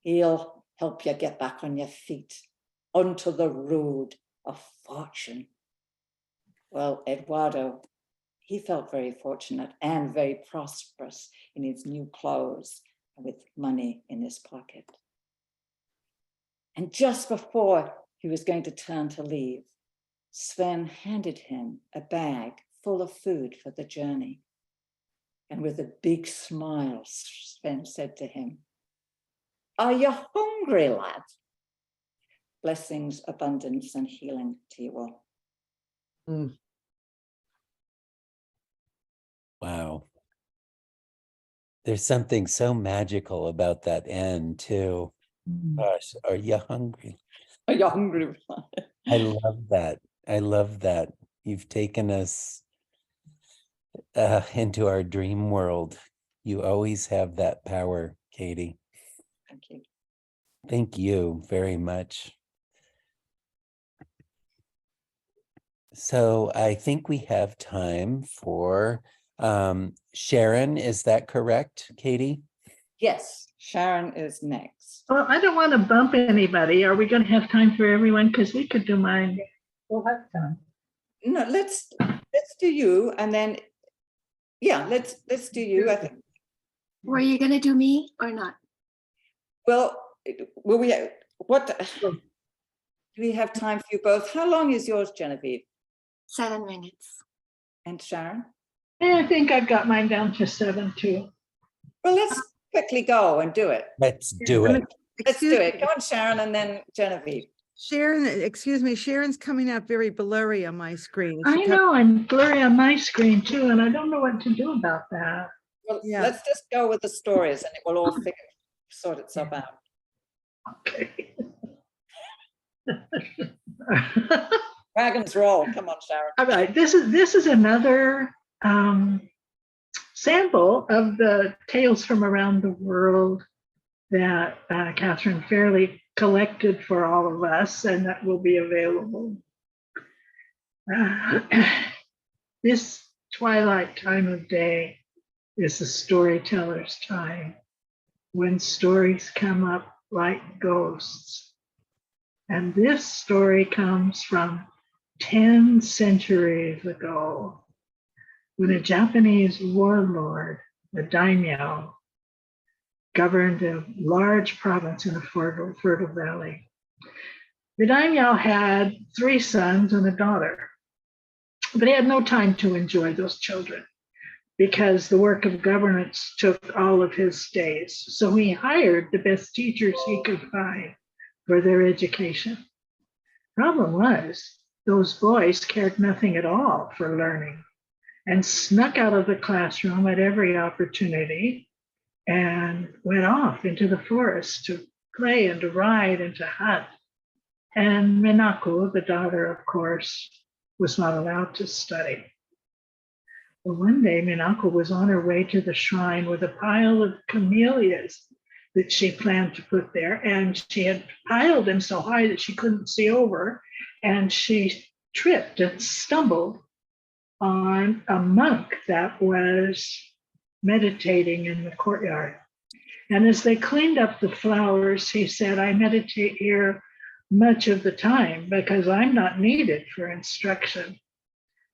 He'll help you get back on your feet, onto the road of fortune. Well, Eduardo, he felt very fortunate and very prosperous in his new clothes with money in his pocket. And just before he was going to turn to leave, Sven handed him a bag full of food for the journey. And with a big smile, Sven said to him, "Are you hungry, lad?" Blessings, abundance, and healing to you all. Wow. There's something so magical about that end too. Gosh, are you hungry? Are you hungry? I love that. I love that. You've taken us into our dream world. You always have that power, Katie. Thank you. Thank you very much. So I think we have time for Sharon. Is that correct, Katie? Yes, Sharon is next. Well, I don't want to bump anybody. Are we going to have time for everyone? Because we could do mine. We'll have time. No, let's do you, and then let's do you. I think. Were you gonna do me or not? Well, will we? Do we have time for you both? How long is yours, Genevieve 7 minutes. and Sharon? And I think I've got mine down to 7 too. Well, let's quickly go and do it. Let's do it. Let's do it. Go on, Sharon, and then Genevieve. Sharon, excuse me, Sharon's coming out very blurry on my screen. I know, I'm blurry on my screen too, and I don't know what to do about that. Well, Yeah. let's just go with the stories, and it will all sort itself out. Okay. Dragons roll. Come on, Sharon. All right, this is another sample of the tales from around the world that Catherine Fairley collected for all of us, and that will be available. This twilight time of day is the storyteller's time, when stories come up like ghosts. And this story comes from 10 centuries ago, when a Japanese warlord, the daimyo, governed a large province in a fertile valley. The daimyo had 3 sons and a daughter, but he had no time to enjoy those children because the work of governance took all of his days. So he hired the best teachers he could find for their education. Problem was, those boys cared nothing at all for learning and snuck out of the classroom at every opportunity and went off into the forest to play and to ride and to hunt. And Minako, the daughter, of course, was not allowed to study. Well, one day, Minako was on her way to the shrine with a pile of camellias that she planned to put there, and she had piled them so high that she couldn't see over, and she tripped and stumbled on a monk that was meditating in the courtyard. And as they cleaned up the flowers, he said, "I meditate here much of the time because I'm not needed for instruction."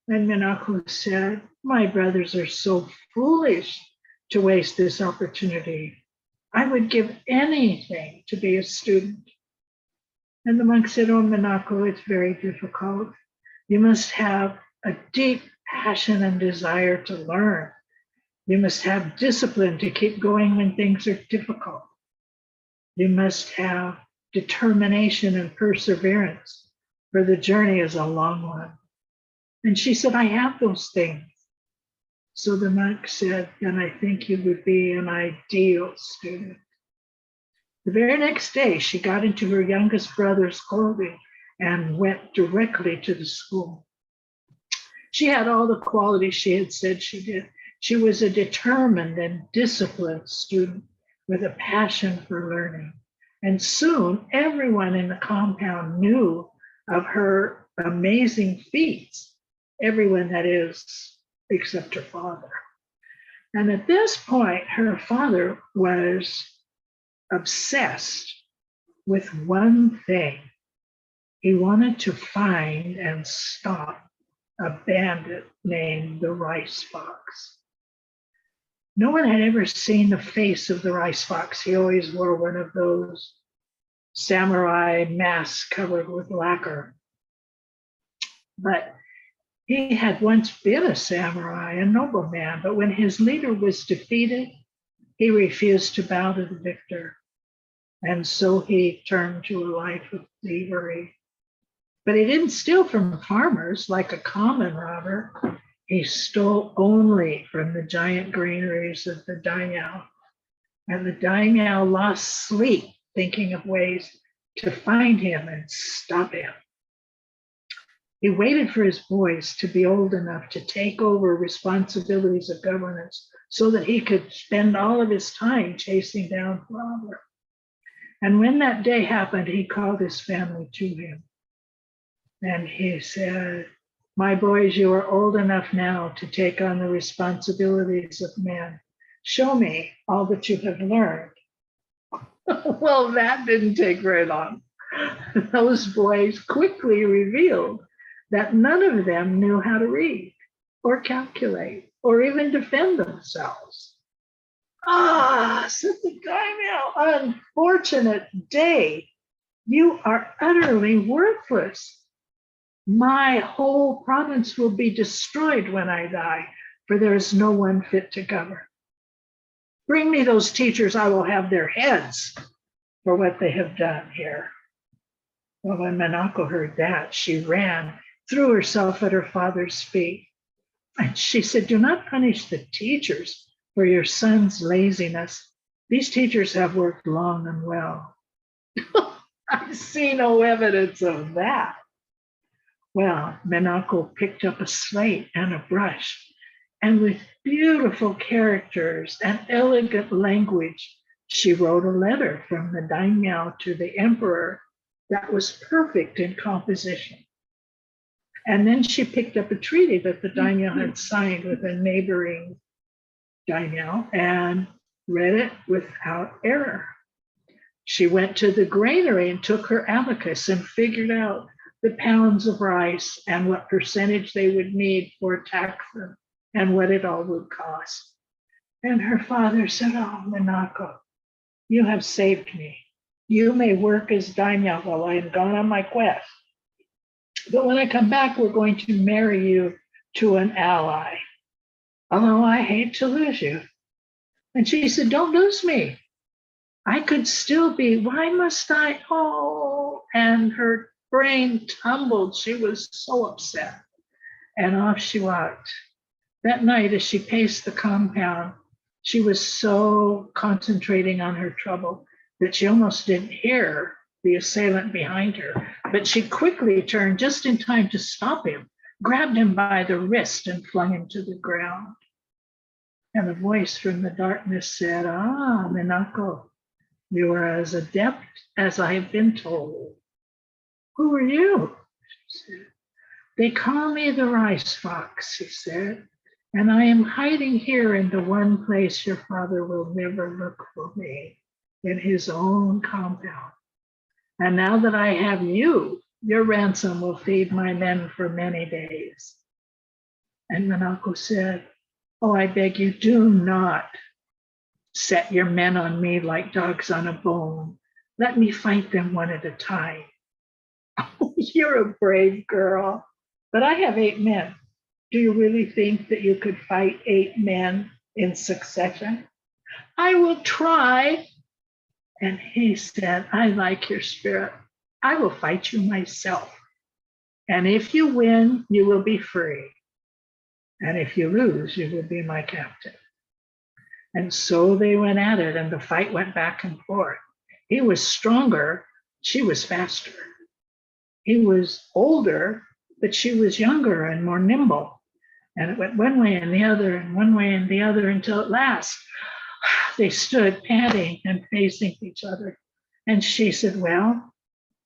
And Minako said, "My brothers are so foolish to waste this opportunity. I would give anything to be a student." And the monk said, "Oh, Minako, it's very difficult. You must have a deep passion and desire to learn. You must have discipline to keep going when things are difficult. You must have determination and perseverance, for the journey is a long one. And she said, I have those things. So the monk said, then I think you would be an ideal student. The very next day, she got into her youngest brother's clothing and went directly to the school. She had all the qualities she had said she did. She was a determined and disciplined student with a passion for learning. And soon everyone in the compound knew of her amazing feats. Everyone, that is, except her father. And at this point, her father was obsessed with one thing. He wanted to find and stop a bandit named the Rice Fox. No one had ever seen the face of the Rice Fox. He always wore one of those samurai masks covered with lacquer. But he had once been a samurai, a nobleman, but when his leader was defeated, he refused to bow to the victor. And so he turned to a life of thievery. But he didn't steal from farmers like a common robber. He stole only from the giant granaries of the daimyo. And the daimyo lost sleep thinking of ways to find him and stop him. He waited for his boys to be old enough to take over responsibilities of governance so that he could spend all of his time chasing down robber. And when that day happened, he called his family to him. And he said, my boys, you are old enough now to take on the responsibilities of men. Show me all that you have learned. Well, that didn't take very long. Those boys quickly revealed that none of them knew how to read or calculate or even defend themselves. Ah, said the daimyo, unfortunate day. You are utterly worthless. My whole province will be destroyed when I die, for there is no one fit to govern. Bring me those teachers, I will have their heads for what they have done here. Well, when Minako heard that, she ran, threw herself at her father's feet. And she said, do not punish the teachers for your son's laziness. These teachers have worked long and well. I see no evidence of that. Well, Minako picked up a slate and a brush, and with beautiful characters and elegant language, she wrote a letter from the daimyo to the emperor that was perfect in composition. And then she picked up a treaty that the daimyo had signed with a neighboring daimyo and read it without error. She went to the granary and took her abacus and figured out the pounds of rice and what percentage they would need for taxes and what it all would cost. And her father said, oh, Minako, you have saved me. You may work as daimyo while I am gone on my quest. But when I come back, we're going to marry you to an ally. Although I hate to lose you. And she said, don't lose me. I could still be, why must I? Oh, and her brain tumbled. She was so upset. And off she walked. That night, as she paced the compound, she was so concentrating on her trouble that she almost didn't hear the assailant behind her. But she quickly turned just in time to stop him, grabbed him by the wrist and flung him to the ground. And a voice from the darkness said, ah, Minako, you are as adept as I have been told. Who are you? She said. They call me the Rice Fox, he said, and I am hiding here in the one place your father will never look for me, in his own compound. And now that I have you, your ransom will feed my men for many days. And Minako said, oh, I beg you, do not set your men on me like dogs on a bone. Let me fight them one at a time. Oh, you're a brave girl. but I have 8 men. Do you really think that you could fight 8 men in succession? I will try. And he said, I like your spirit. I will fight you myself. And if you win, you will be free. And if you lose, you will be my captain. And so they went at it, and the fight went back and forth. He was stronger, she was faster. He was older, but she was younger and more nimble. And it went one way and the other, and one way and the other, until at last they stood panting and facing each other. And she said, well,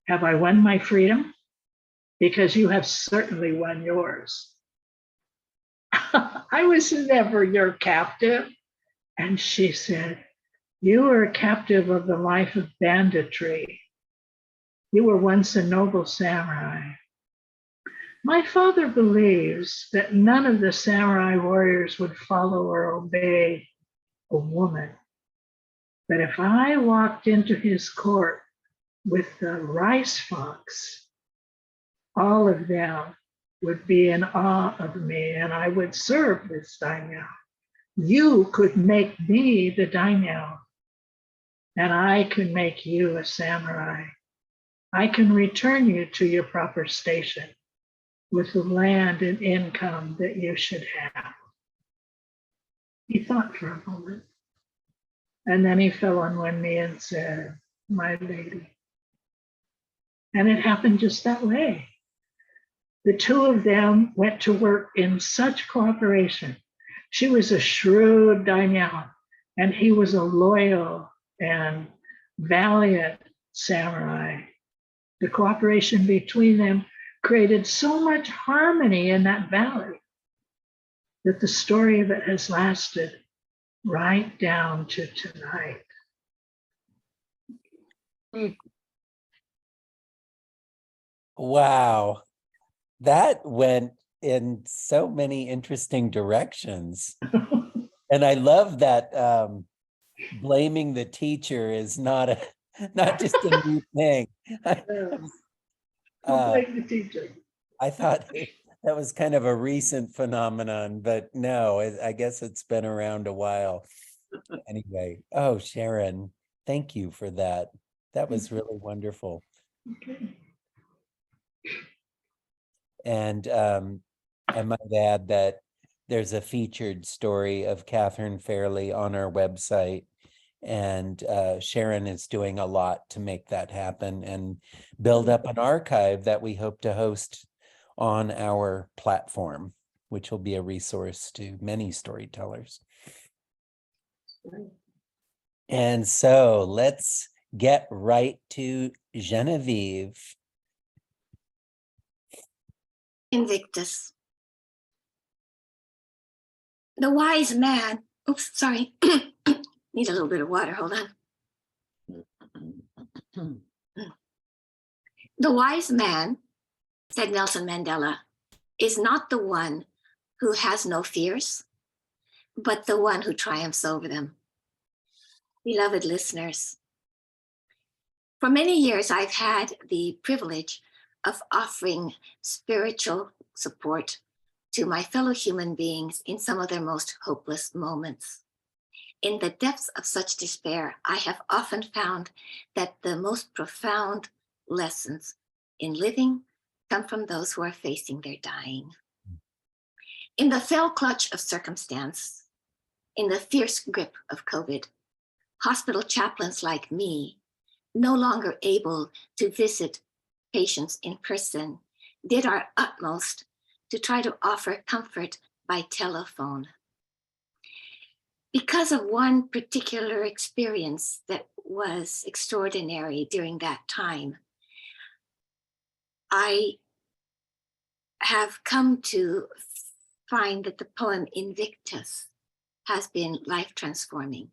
have I won my freedom? Because you have certainly won yours. I was never your captive. And she said, you were a captive of the life of banditry. You were once a noble samurai. My father believes that none of the samurai warriors would follow or obey a woman. But if I walked into his court with the rice fox, all of them would be in awe of me, and I would serve this daimyo. You could make me the daimyo, and I can make you a samurai. I can return you to your proper station with the land and income that you should have. He thought for a moment, and then he fell on one knee and said, my lady. And it happened just that way. The two of them went to work in such cooperation. She was a shrewd daimyo, and he was a loyal and valiant samurai. The cooperation between them created so much harmony in that valley that the story of it has lasted right down to tonight. Wow. That went in so many interesting directions. And I love that blaming the teacher is not just a new thing. Like the teacher. I thought that was kind of a recent phenomenon, but no, I guess it's been around a while. Anyway, oh, Sharon, thank you for that. That was really wonderful. Okay. And I might add that there's a featured story of Catherine Fairley on our website. And Sharon is doing a lot to make that happen and build up an archive that we hope to host on our platform, which will be a resource to many storytellers. And so let's get right to Genevieve. Invictus. The wise man, oops, sorry. Need a little bit of water, hold on. The wise man, said Nelson Mandela, is not the one who has no fears, but the one who triumphs over them. Beloved listeners, for many years I've had the privilege of offering spiritual support to my fellow human beings in some of their most hopeless moments. In the depths of such despair, I have often found that the most profound lessons in living come from those who are facing their dying. In the fell clutch of circumstance, in the fierce grip of COVID, hospital chaplains like me, no longer able to visit patients in person, did our utmost to try to offer comfort by telephone. Because of one particular experience that was extraordinary during that time, I have come to find that the poem Invictus has been life-transforming.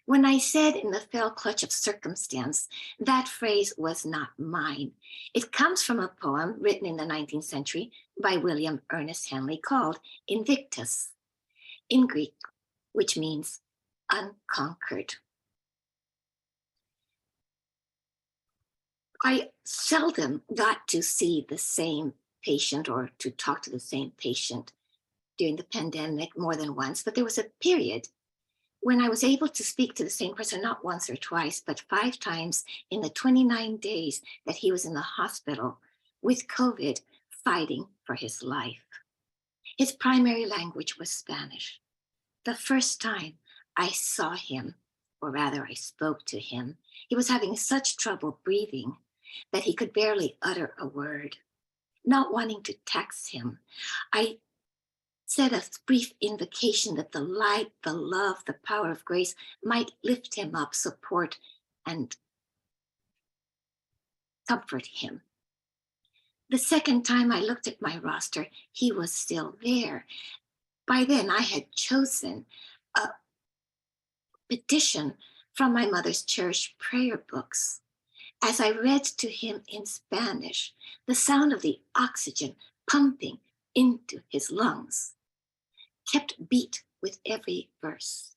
When I said in the fell clutch of circumstance, that phrase was not mine. It comes from a poem written in the 19th century by William Ernest Henley called Invictus, in Greek, which means unconquered. I seldom got to see the same patient or to talk to the same patient during the pandemic more than once, but there was a period when I was able to speak to the same person, not once or twice, but 5 times in the 29 days that he was in the hospital with COVID, fighting for his life. His primary language was Spanish. The first time I saw him, or rather I spoke to him, he was having such trouble breathing that he could barely utter a word. Not wanting to text him, I said a brief invocation that the light, the love, the power of grace might lift him up, support, and comfort him. The second time I looked at my roster, he was still there. By then, I had chosen a petition from my mother's cherished prayer books. As I read to him in Spanish, the sound of the oxygen pumping into his lungs kept beat with every verse.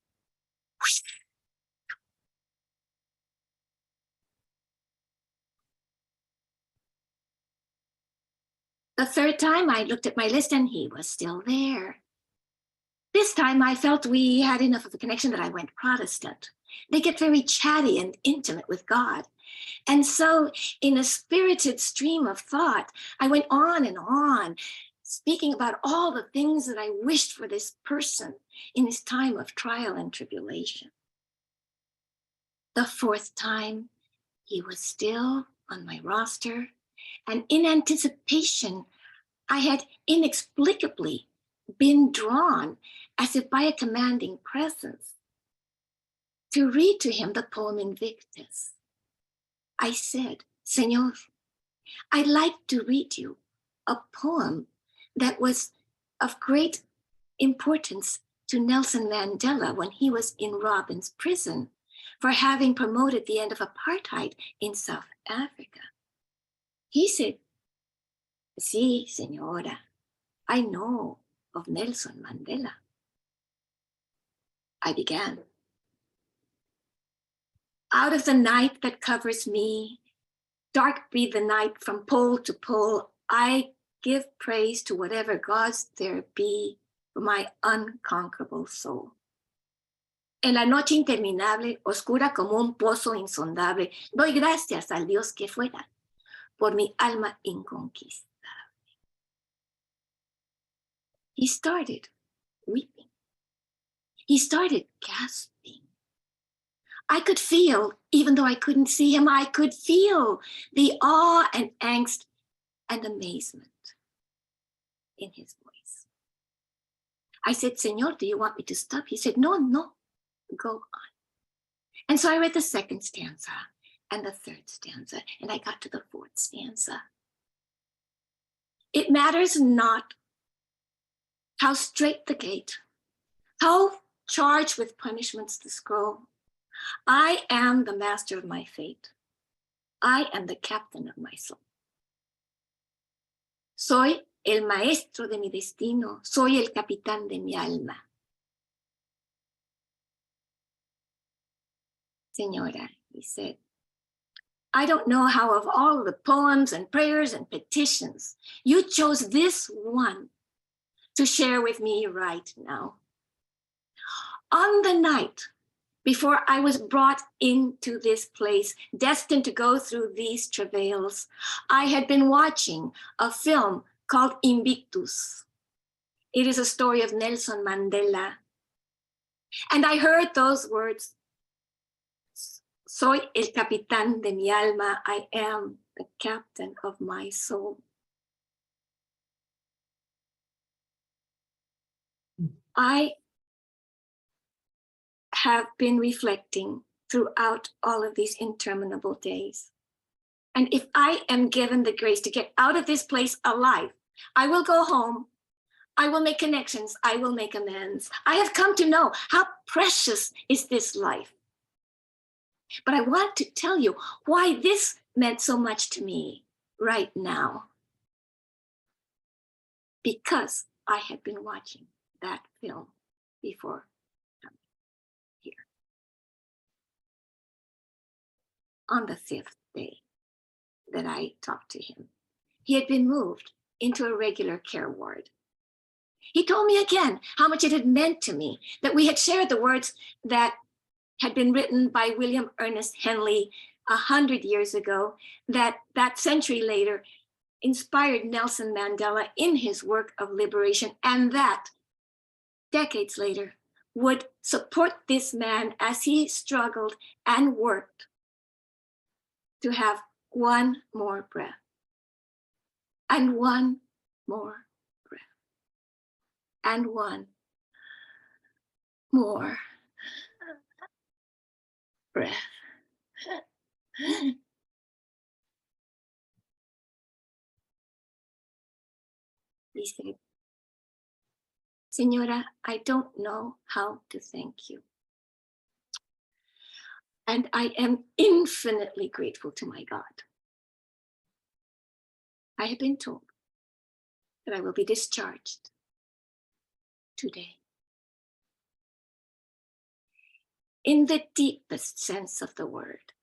The third time I looked at my list and he was still there. This time I felt we had enough of a connection that I went Protestant. They get very chatty and intimate with God. And so in a spirited stream of thought, I went on, speaking about all the things that I wished for this person in this time of trial and tribulation. The fourth time, he was still on my roster, and in anticipation, I had inexplicably been drawn, as if by a commanding presence, to read to him the poem Invictus. I said, Señor, I'd like to read you a poem that was of great importance to Nelson Mandela when he was in Robin's prison for having promoted the end of apartheid in South Africa. He said, Sí, señora, I know of Nelson Mandela. I began. Out of the night that covers me, dark be the night from pole to pole, I give praise to whatever gods there be for my unconquerable soul. En la noche interminable, oscura como un pozo insondable, doy gracias al Dios que fuera por mi alma inconquistable. He started weeping. He started gasping. I could feel, even though I couldn't see him, I could feel the awe and angst and amazement in his voice. I said, Señor, do you want me to stop? He said, no, go on. And so I read the second stanza and the third stanza, and I got to the fourth stanza. It matters not how straight the gate, how charged with punishments the scroll. I am the master of my fate. I am the captain of my soul. Soy el maestro de mi destino. Soy el capitán de mi alma. Señora, he said, I don't know how of all the poems and prayers and petitions, you chose this one to share with me right now. On the night before I was brought into this place, destined to go through these travails, I had been watching a film called Invictus. It is a story of Nelson Mandela. And I heard those words, Soy el capitán de mi alma, I am the captain of my soul. I have been reflecting throughout all of these interminable days. And if I am given the grace to get out of this place alive, I will go home, I will make connections, I will make amends. I have come to know how precious is this life. But I want to tell you why this meant so much to me right now. Because I had been watching that film before coming here. On the 5th day that I talked to him, he had been moved into a regular care ward. He told me again how much it had meant to me that we had shared the words that had been written by William Ernest Henley 100 years ago, that century later inspired Nelson Mandela in his work of liberation, and that decades later would support this man as he struggled and worked to have one more breath and one more breath and one more breath. He said, Señora, I don't know how to thank you. And I am infinitely grateful to my God. I have been told that I will be discharged today. In the deepest sense of the word,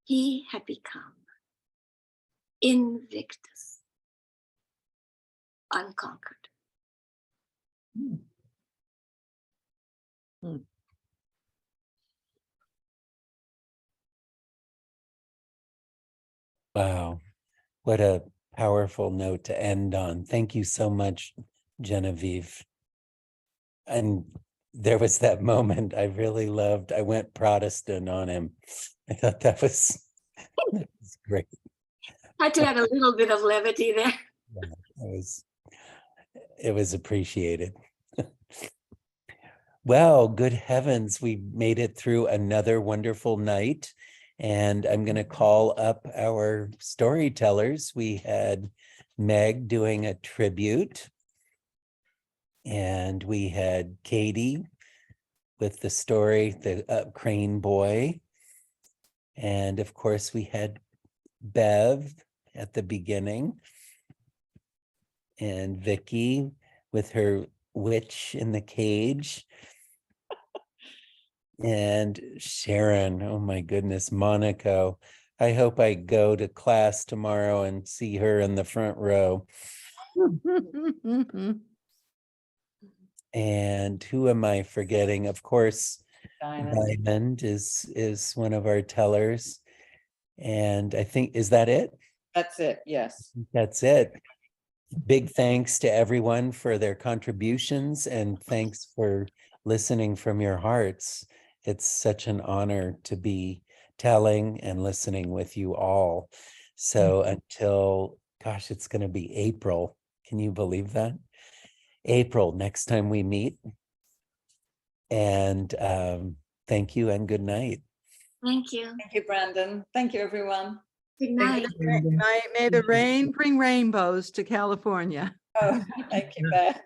he had become invictus, unconquered. Wow. What a powerful note to end on. Thank you so much, Genevieve. And there was that moment I really loved. I went Protestant on him. I thought that was great. Had to add a little bit of levity there. Yeah, it was appreciated. Well, good heavens, we made it through another wonderful night. And I'm going to call up our storytellers. We had Meg doing a tribute. And we had Katie with the story, the Crane Boy. And of course, we had Bev at the beginning. And Vicky with her witch in the cage. And Sharon, oh my goodness, Monaco. I hope I go to class tomorrow and see her in the front row. And who am I forgetting? Of course, Diamond is one of our tellers. And I think, is that it? That's it, yes. That's it. Big thanks to everyone for their contributions, and thanks for listening from your hearts. It's such an honor to be telling and listening with you all. So until, gosh, it's going to be April. Can you believe that? April, next time we meet. And thank you and good night. Thank you. Thank you, Brandon. Thank you, everyone. Good night. May the rain bring rainbows to California. Oh, thank you, Beth.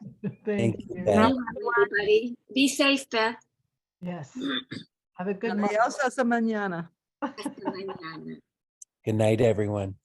Thank you, you. Beth. Bye, everybody. Be safe, Beth. Yes. Have a good night. Adios hasta mañana. Hasta mañana. Good night, everyone.